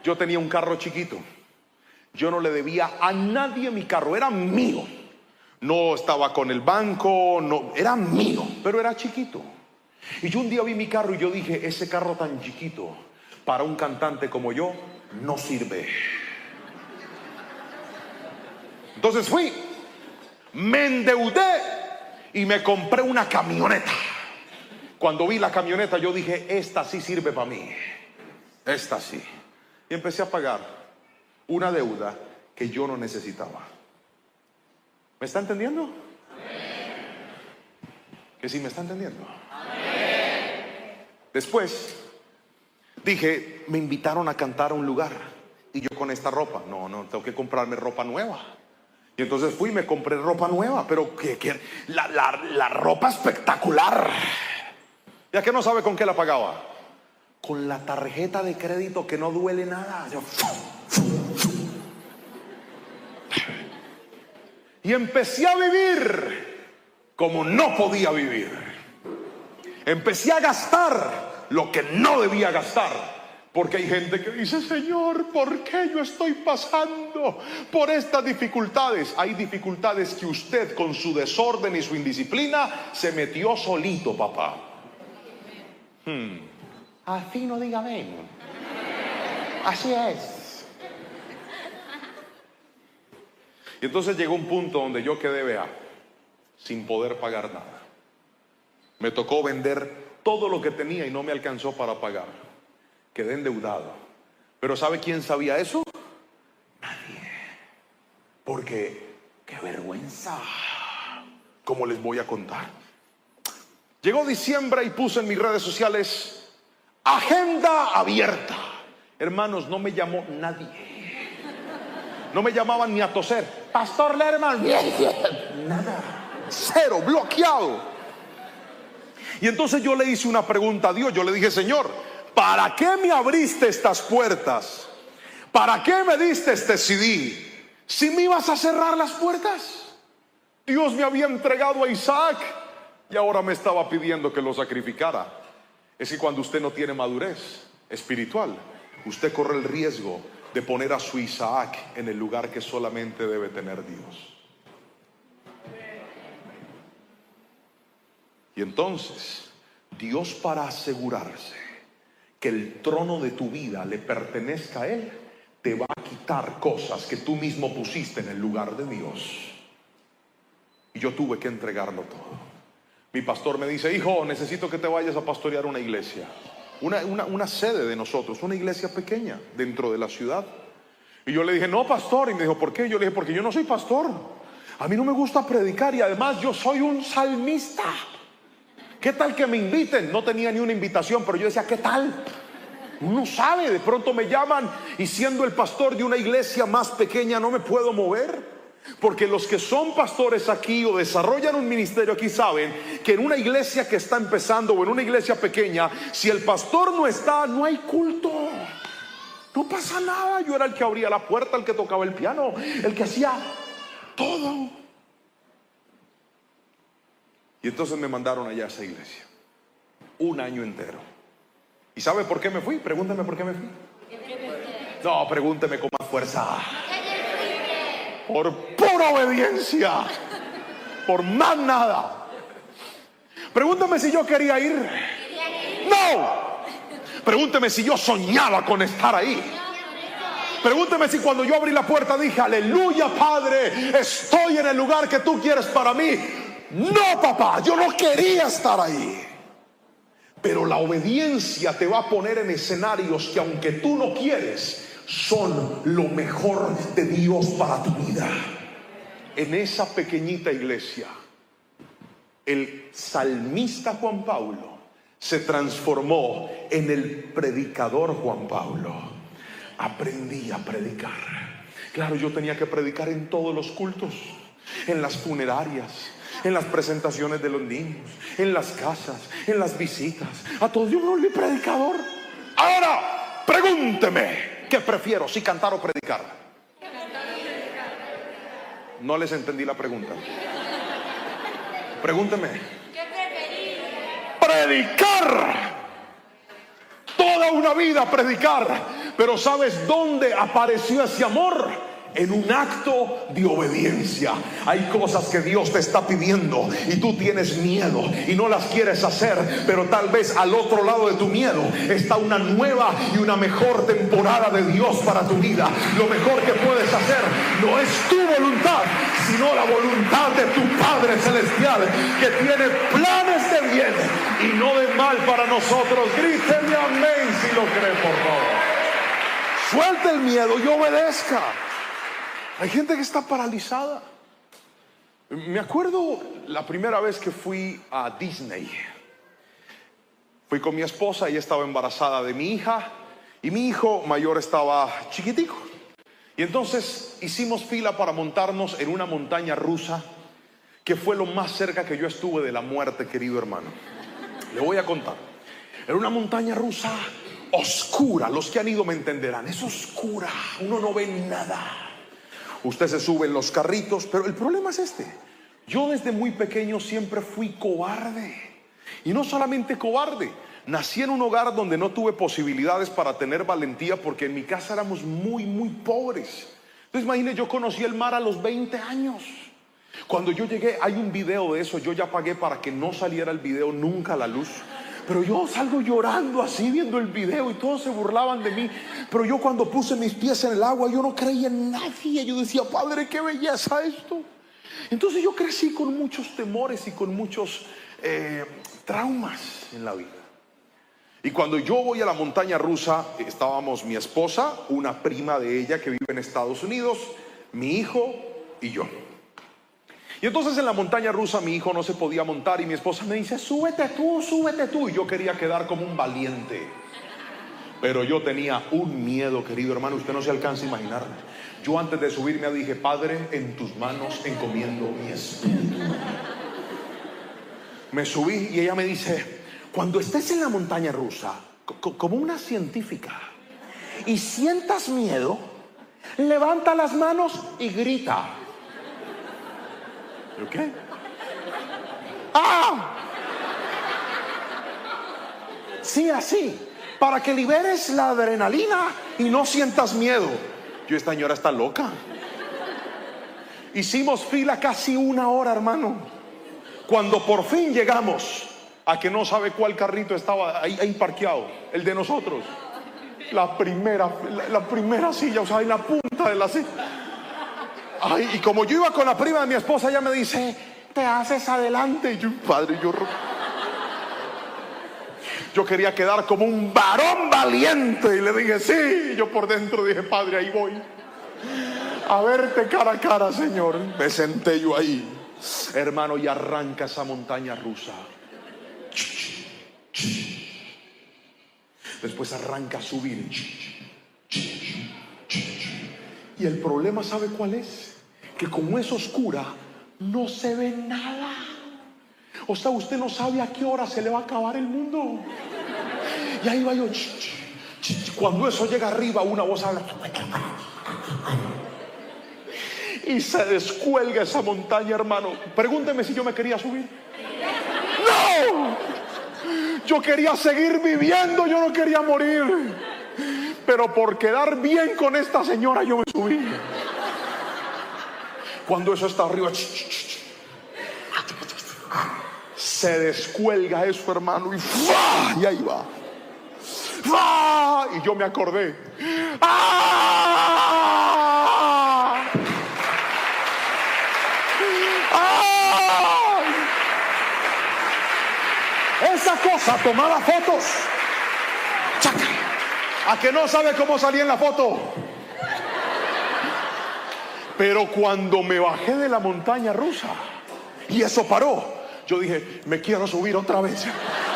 Yo tenía un carro chiquito. Yo no le debía a nadie mi carro, era mío. no estaba con el banco, no, era mío, pero era chiquito. Y yo un día vi mi carro y yo dije, ese carro tan chiquito para un cantante como yo no sirve. Entonces fui, me endeudé y me compré una camioneta. Cuando vi la camioneta yo dije, esta sí sirve para mí, esta sí. Y empecé a pagar una deuda que yo no necesitaba. ¿Me está entendiendo? Que sí me está entendiendo. Después dije, me invitaron a cantar a un lugar y yo con esta ropa, no, tengo que comprarme ropa nueva. Y entonces fui y me compré ropa nueva, pero la ropa espectacular. ¿Ya que no sabe con qué la pagaba? Con la tarjeta de crédito que no duele nada. Y empecé a vivir como no podía vivir. Empecé a gastar lo que no debía gastar. Porque hay gente que dice, Señor, ¿por qué yo estoy pasando por estas dificultades? Hay dificultades que usted con su desorden y su indisciplina se metió solito, papá. Así no diga amén. Así es. Y entonces llegó un punto donde yo quedé, vea, sin poder pagar nada. Me tocó vender todo lo que tenía y no me alcanzó para pagar. Quedé endeudado. Pero ¿sabe quién sabía eso? Nadie. Porque qué vergüenza. ¿Cómo les voy a contar? Llegó diciembre y puse en mis redes sociales agenda abierta. Hermanos, no me llamó nadie. No me llamaban ni a toser. Pastor Lerman. Nada. Cero, bloqueado. Y entonces yo le hice una pregunta a Dios. Yo le dije, Señor, ¿para qué me abriste estas puertas? ¿Para qué me diste este CD? ¿Si me ibas a cerrar las puertas? Dios me había entregado a Isaac y ahora me estaba pidiendo que lo sacrificara. Es que cuando usted no tiene madurez espiritual, usted corre el riesgo de poner a su Isaac en el lugar que solamente debe tener Dios. Y entonces, Dios, para asegurarse que el trono de tu vida le pertenezca a Él, te va a quitar cosas que tú mismo pusiste en el lugar de Dios. Y yo tuve que entregarlo todo. Mi pastor me dice, hijo, necesito que te vayas a pastorear una iglesia, una sede de nosotros, una iglesia pequeña dentro de la ciudad. Y yo le dije, no, pastor. Y me dijo, ¿por qué? Yo le dije, porque yo no soy pastor. A mí no me gusta predicar y además yo soy un salmista. ¿Qué tal que me inviten? No tenía ni una invitación, pero yo decía, ¿qué tal? Uno sabe, de pronto me llaman y siendo el pastor de una iglesia más pequeña no me puedo mover. Porque los que son pastores aquí o desarrollan un ministerio aquí saben que en una iglesia que está empezando o en una iglesia pequeña, si el pastor no está, no hay culto. No pasa nada. Yo era el que abría la puerta, el que tocaba el piano, el que hacía todo. Y entonces me mandaron allá a esa iglesia. Un año entero. ¿Y sabe por qué me fui? Pregúnteme por qué me fui. No, pregúnteme con más fuerza. Por pura obediencia. Por más nada. Pregúnteme si yo quería ir. No. Pregúnteme si yo soñaba con estar ahí. Pregúnteme si cuando yo abrí la puerta dije, aleluya, Padre, estoy en el lugar que tú quieres para mí. No, papá, yo no quería estar ahí. Pero la obediencia te va a poner en escenarios que aunque tú no quieres, son lo mejor de Dios para tu vida. En esa pequeñita iglesia, el salmista Juan Pablo se transformó en el predicador Juan Pablo. Aprendí a predicar. Claro, yo tenía que predicar en todos los cultos, en las funerarias, en las presentaciones de los niños, en las casas, en las visitas. A todos yo no soy predicador. Ahora, pregúnteme, ¿qué prefiero, si cantar o predicar? No les entendí la pregunta. Pregúnteme. ¿Qué preferís? Predicar. Toda una vida predicar. Pero ¿sabes dónde apareció ese amor? en un acto de obediencia. Hay cosas que Dios te está pidiendo y tú tienes miedo y no las quieres hacer, pero tal vez al otro lado de tu miedo está una nueva y una mejor temporada de Dios para tu vida. Lo mejor que puedes hacer no es tu voluntad, sino la voluntad de tu Padre Celestial, que tiene planes de bien y no de mal para nosotros. Grítenme amén si lo creen, por favor. Suelte el miedo y obedezca. Hay gente que está paralizada. Me acuerdo la primera vez que fui a Disney. Fui con mi esposa, ella estaba embarazada de mi hija y mi hijo mayor estaba chiquitico. Y entonces hicimos fila para montarnos en una montaña rusa, que fue lo más cerca que yo estuve de la muerte, querido hermano. Le voy a contar. Era una montaña rusa oscura. Los que han ido me entenderán. Es oscura, uno no ve nada. Usted se sube en los carritos, pero el problema es este. Yo desde muy pequeño siempre fui cobarde. Y no solamente cobarde, nací en un hogar donde no tuve posibilidades para tener valentía, porque en mi casa éramos muy pobres. Entonces imagínese, yo conocí el mar a los 20 años. Cuando yo llegué, hay un video de eso. Yo ya pagué para que no saliera el video nunca a la luz, pero yo salgo llorando así viendo el video y todos se burlaban de mí. Pero yo, cuando puse mis pies en el agua, yo no creía en nadie. Yo decía, Padre, qué belleza esto. Entonces yo crecí con muchos temores y con muchos traumas en la vida. Y cuando yo voy a la montaña rusa, estábamos mi esposa, una prima de ella que vive en Estados Unidos, mi hijo y yo. Y entonces en la montaña rusa mi hijo no se podía montar y mi esposa me dice, súbete tú. Y yo quería quedar como un valiente, pero yo tenía un miedo, querido hermano, usted no se alcanza a imaginar. Yo antes de subirme dije, Padre, en tus manos encomiendo mi espíritu. Me subí y ella me dice, cuando estés en la montaña rusa, como una científica, y sientas miedo, levanta las manos y grita. ¿Yo qué? ¡Ah! Sí, así, para que liberes la adrenalina y no sientas miedo. Yo, esta señora está loca. Hicimos fila casi 1 hora, hermano. Cuando por fin llegamos, a que no sabe cuál carrito estaba ahí parqueado, el de nosotros. La primera silla, o sea, en la punta de la silla. Ay, y como yo iba con la prima de mi esposa, ella me dice, te haces adelante. Y yo, Padre, yo quería quedar como un varón valiente. Y le dije, sí. Y yo por dentro dije, Padre, ahí voy a verte cara a cara, Señor. Me senté yo ahí, hermano, y arranca esa montaña rusa. Después arranca a subir. Y el problema, ¿sabe cuál es? Que como es oscura, no se ve nada. O sea, usted no sabe a qué hora se le va a acabar el mundo. Y ahí va yo. Cuando eso llega arriba, una voz habla. Y se descuelga esa montaña, hermano. Pregúnteme si yo me quería subir. ¡No! Yo quería seguir viviendo, yo no quería morir. Pero por quedar bien con esta señora, yo me subí. Cuando eso está arriba, se descuelga eso, hermano, y ¡fua! Y ahí va. ¡Fua! Y yo me acordé. ¡Ah! ¡Ah! Esa cosa tomaba fotos. ¡Chaca! ¿A que no sabe cómo salí en la foto? Pero cuando me bajé de la montaña rusa y eso paró, yo dije, me quiero subir otra vez.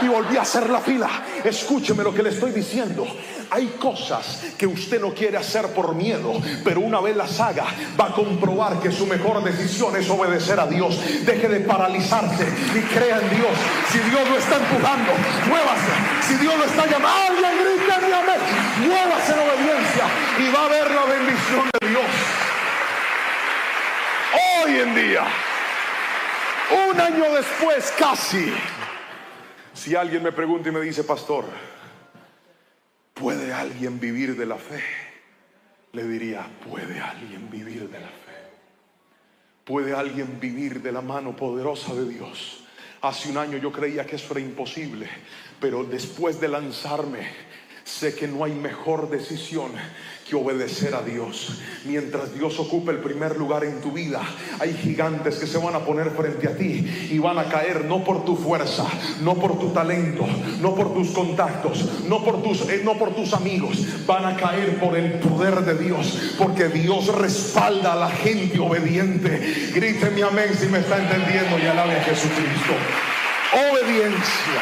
Y volví a hacer la fila. Escúcheme lo que le estoy diciendo. Hay cosas que usted no quiere hacer por miedo, pero una vez las haga, va a comprobar que su mejor decisión es obedecer a Dios. Deje de paralizarse y crea en Dios. Si Dios lo está empujando, muévase. Si Dios lo está llamando, alguien grite amén. Muévase en obediencia y va a ver la bendición de Dios. Hoy en día, 1 año después casi, si alguien me pregunta y me dice, pastor, ¿puede alguien vivir de la fe? le diría: ¿puede alguien vivir de la fe? ¿Puede alguien vivir de la mano poderosa de Dios? Hace un año yo creía que eso era imposible, pero después de lanzarme, sé que no hay mejor decisión que obedecer a Dios. Mientras Dios ocupe el primer lugar en tu vida, hay gigantes que se van a poner frente a ti y van a caer no por tu fuerza, no por tu talento, no por tus contactos, no por tus amigos. Van a caer por el poder de Dios, porque Dios respalda a la gente obediente. Gríteme amén si me está entendiendo y alabe a Jesucristo. Obediencia.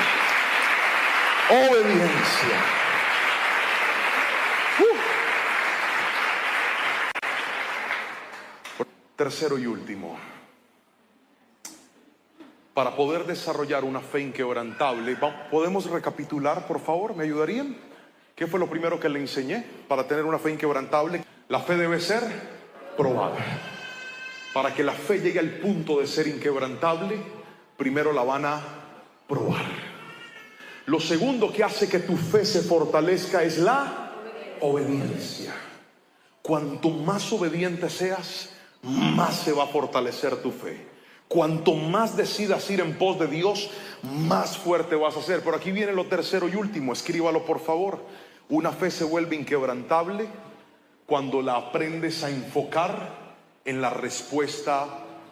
Obediencia. Tercero y último, para poder desarrollar una fe inquebrantable, ¿podemos recapitular, por favor? ¿Me ayudarían? ¿Qué fue lo primero que le enseñé para tener una fe inquebrantable? La fe debe ser probada. Para que la fe llegue al punto de ser inquebrantable, primero la van a probar. Lo segundo que hace que tu fe se fortalezca es la obediencia. Cuanto más obediente seas, más se va a fortalecer tu fe. Cuanto más decidas ir en pos de Dios, más fuerte vas a ser. Pero aquí viene lo tercero y último, escríbalo por favor. Una fe se vuelve inquebrantable cuando la aprendes a enfocar en la respuesta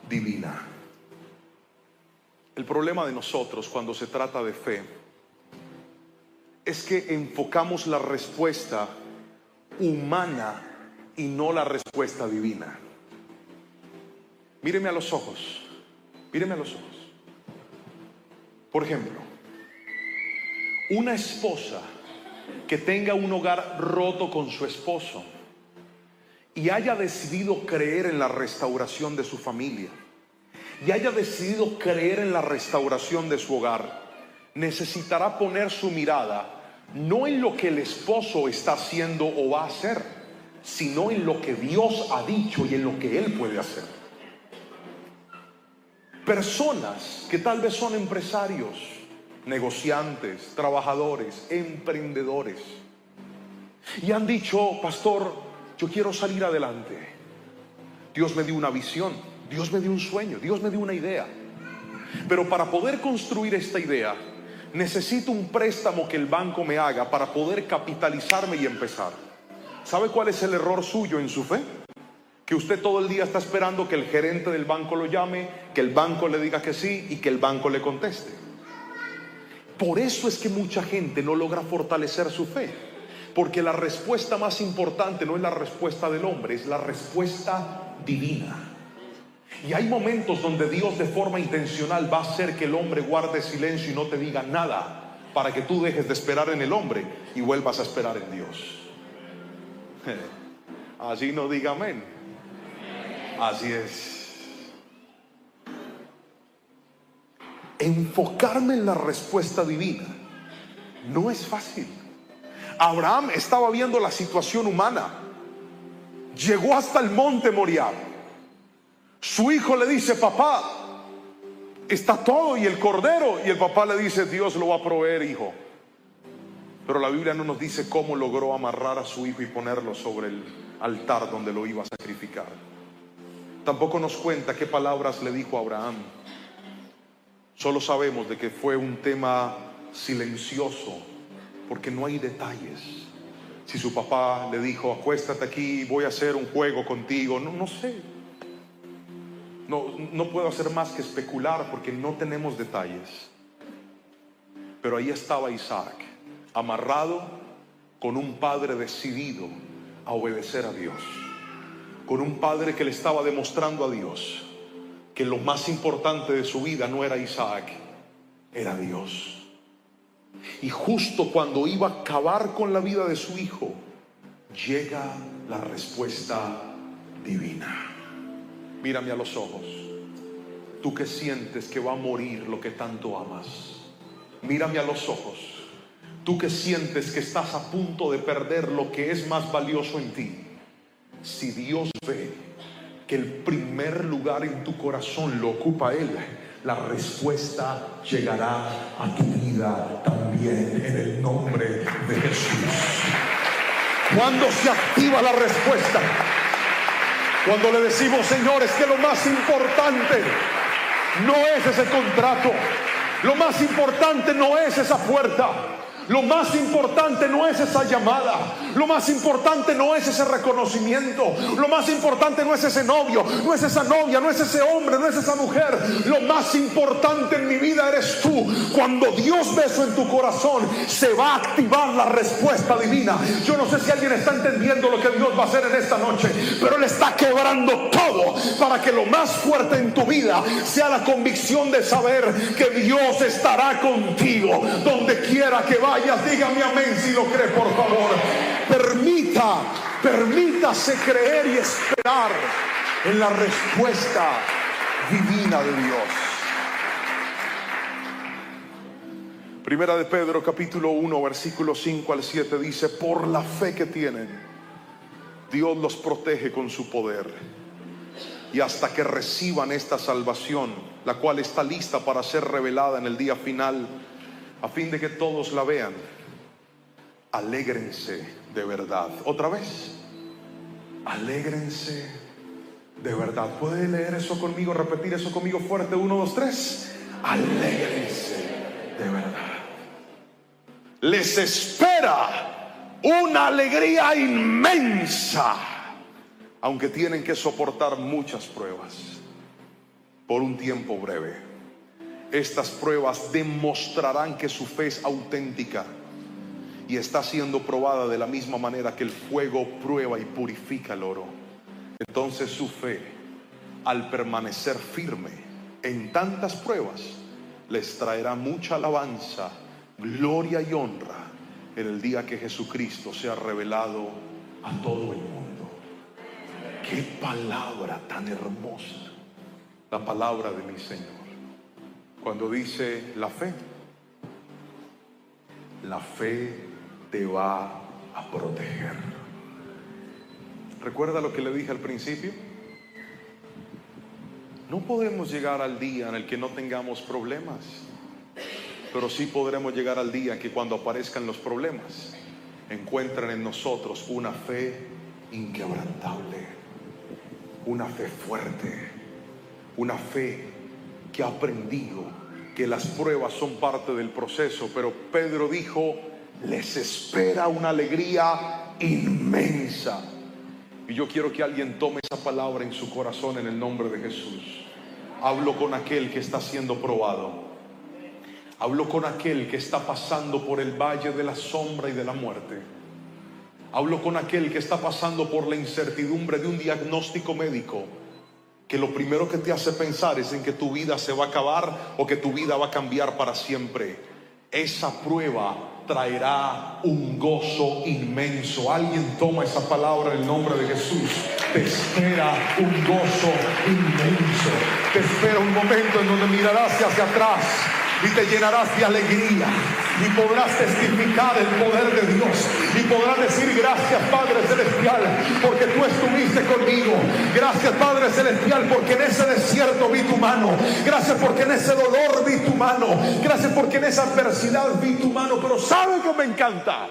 divina. El problema de nosotros cuando se trata de fe es que enfocamos la respuesta humana y no la respuesta divina. Míreme a los ojos. Míreme a los ojos. Por ejemplo, una esposa que tenga un hogar roto con su esposo y haya decidido creer en la restauración de su familia y haya decidido creer en la restauración de su hogar, necesitará poner su mirada no en lo que el esposo está haciendo o va a hacer, sino en lo que Dios ha dicho y en lo que él puede hacer. Personas que tal vez son empresarios, negociantes, trabajadores, emprendedores, y han dicho: pastor, yo quiero salir adelante. Dios me dio una visión, Dios me dio un sueño, Dios me dio una idea, pero para poder construir esta idea necesito un préstamo que el banco me haga para poder capitalizarme y empezar. ¿Sabe cuál es el error suyo en su fe? Que usted todo el día está esperando que el gerente del banco lo llame, que el banco le diga que sí y que el banco le conteste. Por eso es que mucha gente no logra fortalecer su fe, porque la respuesta más importante no es la respuesta del hombre, es la respuesta divina. Y hay momentos donde Dios de forma intencional va a hacer que el hombre guarde silencio y no te diga nada, para que tú dejes de esperar en el hombre y vuelvas a esperar en Dios. Así no diga amén. Así es. Enfocarme en la respuesta divina no es fácil. Abraham estaba viendo la situación humana. Llegó hasta el monte Moriah. Su hijo le dice: papá, está todo y el cordero. Y el papá le dice: Dios lo va a proveer, hijo. Pero la Biblia no nos dice cómo logró amarrar a su hijo y ponerlo sobre el altar donde lo iba a sacrificar. Tampoco nos cuenta qué palabras le dijo a Abraham. Solo sabemos de que fue un tema silencioso, porque no hay detalles. Si su papá le dijo: acuéstate aquí, voy a hacer un juego contigo, no sé. No puedo hacer más que especular porque no tenemos detalles. Pero ahí estaba Isaac, amarrado con un padre decidido a obedecer a Dios, con un padre que le estaba demostrando a Dios que lo más importante de su vida no era Isaac, era Dios. Y justo cuando iba a acabar con la vida de su hijo, llega la respuesta divina. Mírame a los ojos. Tú que sientes que va a morir lo que tanto amas, mírame a los ojos. Tú que sientes que estás a punto de perder lo que es más valioso en ti. Si Dios ve que el primer lugar en tu corazón lo ocupa Él, la respuesta llegará a tu vida también, en el nombre de Jesús. Cuando se activa la respuesta. Cuando le decimos, Señor, es que lo más importante no es ese contrato. Lo más importante no es esa puerta. Lo más importante no es esa llamada. Lo más importante no es ese reconocimiento. Lo más importante no es ese novio, no es esa novia, no es ese hombre, no es esa mujer. Lo más importante en mi vida eres tú. Cuando Dios ve eso en tu corazón, se va a activar la respuesta divina. Yo no sé si alguien está entendiendo lo que Dios va a hacer en esta noche, pero Él está quebrando todo para que lo más fuerte en tu vida sea la convicción de saber que Dios estará contigo donde quiera que vayas. Dígame amén si lo cree, por favor. Permítase creer y esperar en la respuesta divina de Dios. Primera de Pedro capítulo 1 versículos 5 al 7 dice: por la fe que tienen, Dios los protege con su poder, y hasta que reciban esta salvación, la cual está lista para ser revelada en el día final, a fin de que todos la vean. Alégrense de verdad. Otra vez, alégrense de verdad. ¿Puede leer eso conmigo? Repetir eso conmigo fuerte. 1, 2, 3. Alégrense de verdad. Les espera una alegría inmensa, aunque tienen que soportar muchas pruebas por un tiempo breve. Estas pruebas demostrarán que su fe es auténtica y está siendo probada de la misma manera que el fuego prueba y purifica el oro. Entonces su fe, al permanecer firme en tantas pruebas, les traerá mucha alabanza, gloria y honra en el día que Jesucristo sea revelado a todo el mundo. ¡Qué palabra tan hermosa! La palabra de mi Señor. Cuando dice la fe te va a proteger. ¿Recuerda lo que le dije al principio? No podemos llegar al día en el que no tengamos problemas, pero sí podremos llegar al día que cuando aparezcan los problemas, encuentren en nosotros una fe inquebrantable, una fe fuerte, una fe que ha aprendido que las pruebas son parte del proceso. Pero Pedro dijo: les espera una alegría inmensa. Y yo quiero que alguien tome esa palabra en su corazón en el nombre de Jesús. Hablo con aquel que está siendo probado. Hablo con aquel que está pasando por el valle de la sombra y de la muerte. Hablo con aquel que está pasando por la incertidumbre de un diagnóstico médico, que lo primero que te hace pensar es en que tu vida se va a acabar o que tu vida va a cambiar para siempre. Esa prueba traerá un gozo inmenso. Alguien toma esa palabra en el nombre de Jesús. Te espera un gozo inmenso. Te espera un momento en donde mirarás hacia atrás y te llenarás de alegría, y podrás testificar el poder de Dios, y podrás decir: gracias Padre Celestial, porque tú estuviste conmigo. Gracias Padre Celestial, porque en ese desierto vi tu mano. Gracias porque en ese dolor vi tu mano. Gracias porque en esa adversidad vi tu mano. Pero ¿sabe qué me encanta?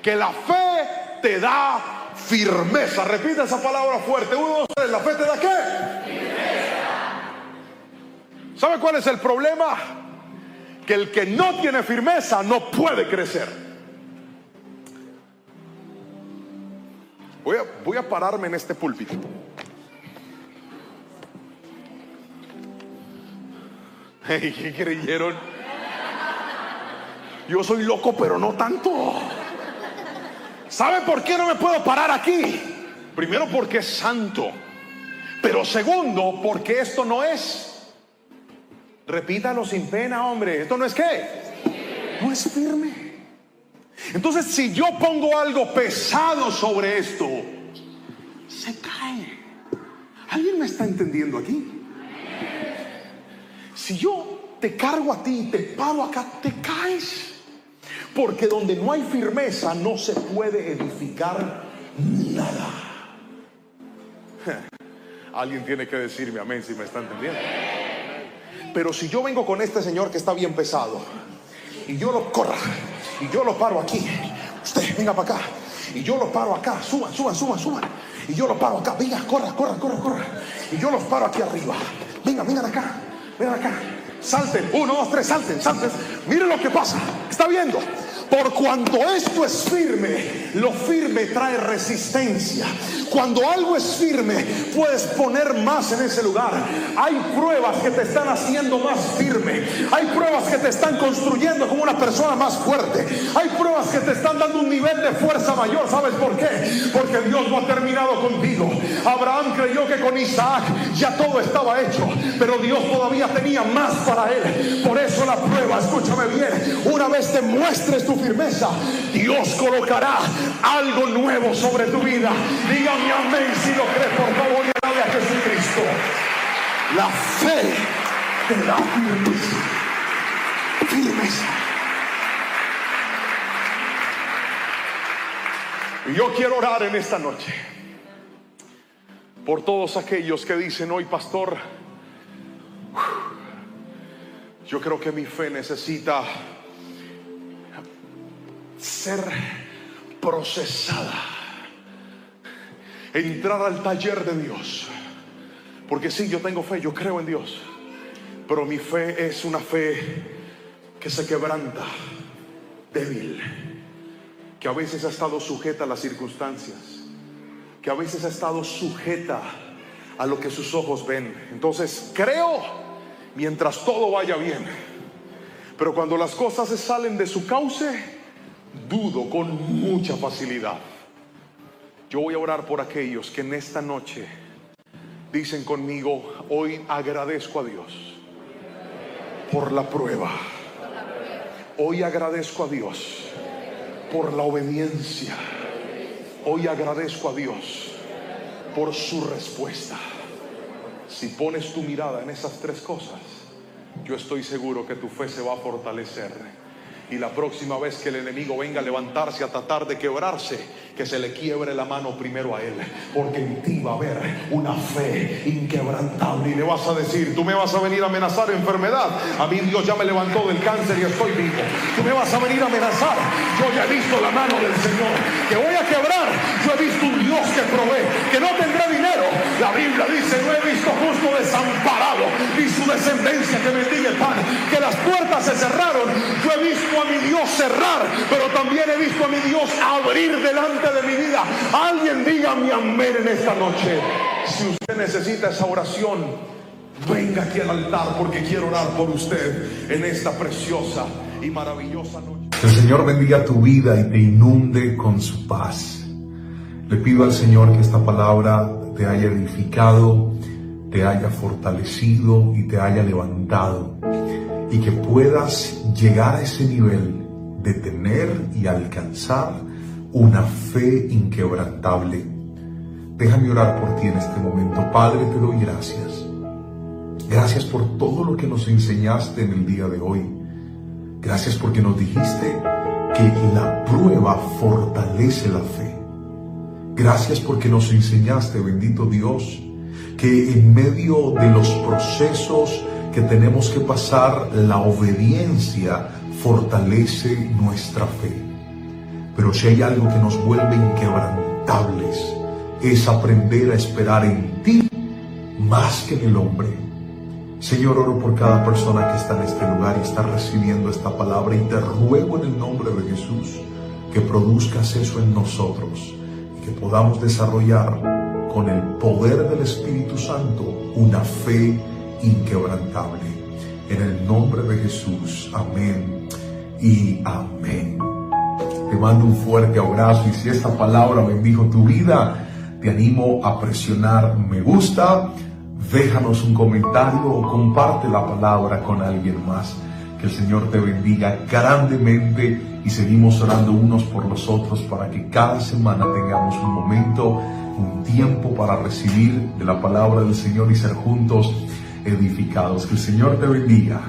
Que la fe te da firmeza. Repite esa palabra fuerte. 1, 2, 3. ¿La fe te da qué? Firmeza. ¿Sabe cuál es el problema? Que el que no tiene firmeza no puede crecer. Voy a pararme en este púlpito. ¿Qué creyeron? Yo soy loco, pero no tanto. ¿Sabe por qué no me puedo parar aquí? Primero, porque es santo. Pero segundo, porque esto no es... Repítalo sin pena, hombre. ¿Esto no es qué? No es firme. Entonces, si yo pongo algo pesado sobre esto, se cae. ¿Alguien me está entendiendo aquí? Si yo te cargo a ti y te paro acá, te caes. Porque donde no hay firmeza no se puede edificar nada. Alguien tiene que decirme amén si me está entendiendo. Pero si yo vengo con este señor que está bien pesado y yo lo corro y yo lo paro aquí, usted venga para acá, y yo lo paro acá. Suban. Y yo lo paro acá. Venga, corra. Y yo los paro aquí arriba. Vengan acá. Salten. 1, 2, 3, salten. Miren lo que pasa. ¿Está viendo? Por cuanto esto es firme, lo firme trae resistencia. Cuando algo es firme, puedes poner más en ese lugar. Hay pruebas que te están haciendo más firme. Hay pruebas que te están construyendo como una persona más fuerte. Hay pruebas que te están dando un nivel de fuerza mayor. ¿Sabes por qué? Porque Dios no ha terminado contigo. Abraham creyó que con Isaac ya todo estaba hecho, pero Dios todavía tenía más para él. Por eso la prueba, escúchame bien, una vez te muestres tu firmeza, Dios colocará algo nuevo sobre tu vida. Dígame amén si lo crees, por favor, y alabe a Jesucristo. La fe te da firmeza. Y yo quiero orar en esta noche por todos aquellos que dicen hoy, pastor, yo creo que mi fe necesita ser procesada, entrar al taller de Dios. Porque sí, yo tengo fe, yo creo en Dios, pero mi fe es una fe que se quebranta, débil, que a veces ha estado sujeta a las circunstancias, que a veces ha estado sujeta a lo que sus ojos ven. Entonces creo mientras todo vaya bien, pero cuando las cosas se salen de su cauce, dudo con mucha facilidad. Yo voy a orar por aquellos que en esta noche dicen conmigo, hoy agradezco a Dios por la prueba. Hoy agradezco a Dios por la obediencia. Hoy agradezco a Dios por su respuesta. Si pones tu mirada en esas tres cosas, yo estoy seguro que tu fe se va a fortalecer. Y la próxima vez que el enemigo venga a levantarse a tratar de quebrarse, que se le quiebre la mano primero a él, porque en ti va a haber una fe inquebrantable. Y le vas a decir, tú me vas a venir a amenazar enfermedad, a mí Dios ya me levantó del cáncer y estoy vivo. Tú me vas a venir a amenazar, yo ya he visto la mano del Señor. Que voy a quebrar, yo he visto un Dios que provee. Que no tendrá dinero, la Biblia dice, no he visto justo desamparado, ni su descendencia que bendiga el pan. Que las puertas se cerraron, yo he visto a mi Dios cerrar, pero también he visto a mi Dios abrir delante de mi vida. Alguien diga mi amén en esta noche. Si usted necesita esa oración, venga aquí al altar, porque quiero orar por usted en esta preciosa y maravillosa noche. Que el Señor bendiga tu vida y te inunde con su paz. Le pido al Señor que esta palabra te haya edificado, te haya fortalecido y te haya levantado, y que puedas llegar a ese nivel de tener y alcanzar una fe inquebrantable. Déjame orar por ti en este momento. Padre, te doy gracias. Gracias por todo lo que nos enseñaste en el día de hoy. Gracias porque nos dijiste que la prueba fortalece la fe. Gracias porque nos enseñaste, bendito Dios, que en medio de los procesos que tenemos que pasar, la obediencia fortalece nuestra fe. Pero si hay algo que nos vuelve inquebrantables, es aprender a esperar en ti más que en el hombre. Señor, oro por cada persona que está en este lugar y está recibiendo esta palabra, y te ruego en el nombre de Jesús que produzcas eso en nosotros y que podamos desarrollar con el poder del Espíritu Santo una fe inquebrantable. En el nombre de Jesús, amén y amén. Te mando un fuerte abrazo, y si esta palabra bendijo tu vida, te animo a presionar me gusta, déjanos un comentario o comparte la palabra con alguien más. Que el Señor te bendiga grandemente, y seguimos orando unos por los otros para que cada semana tengamos un momento, un tiempo para recibir de la palabra del Señor y ser juntos edificados. Que el Señor te bendiga.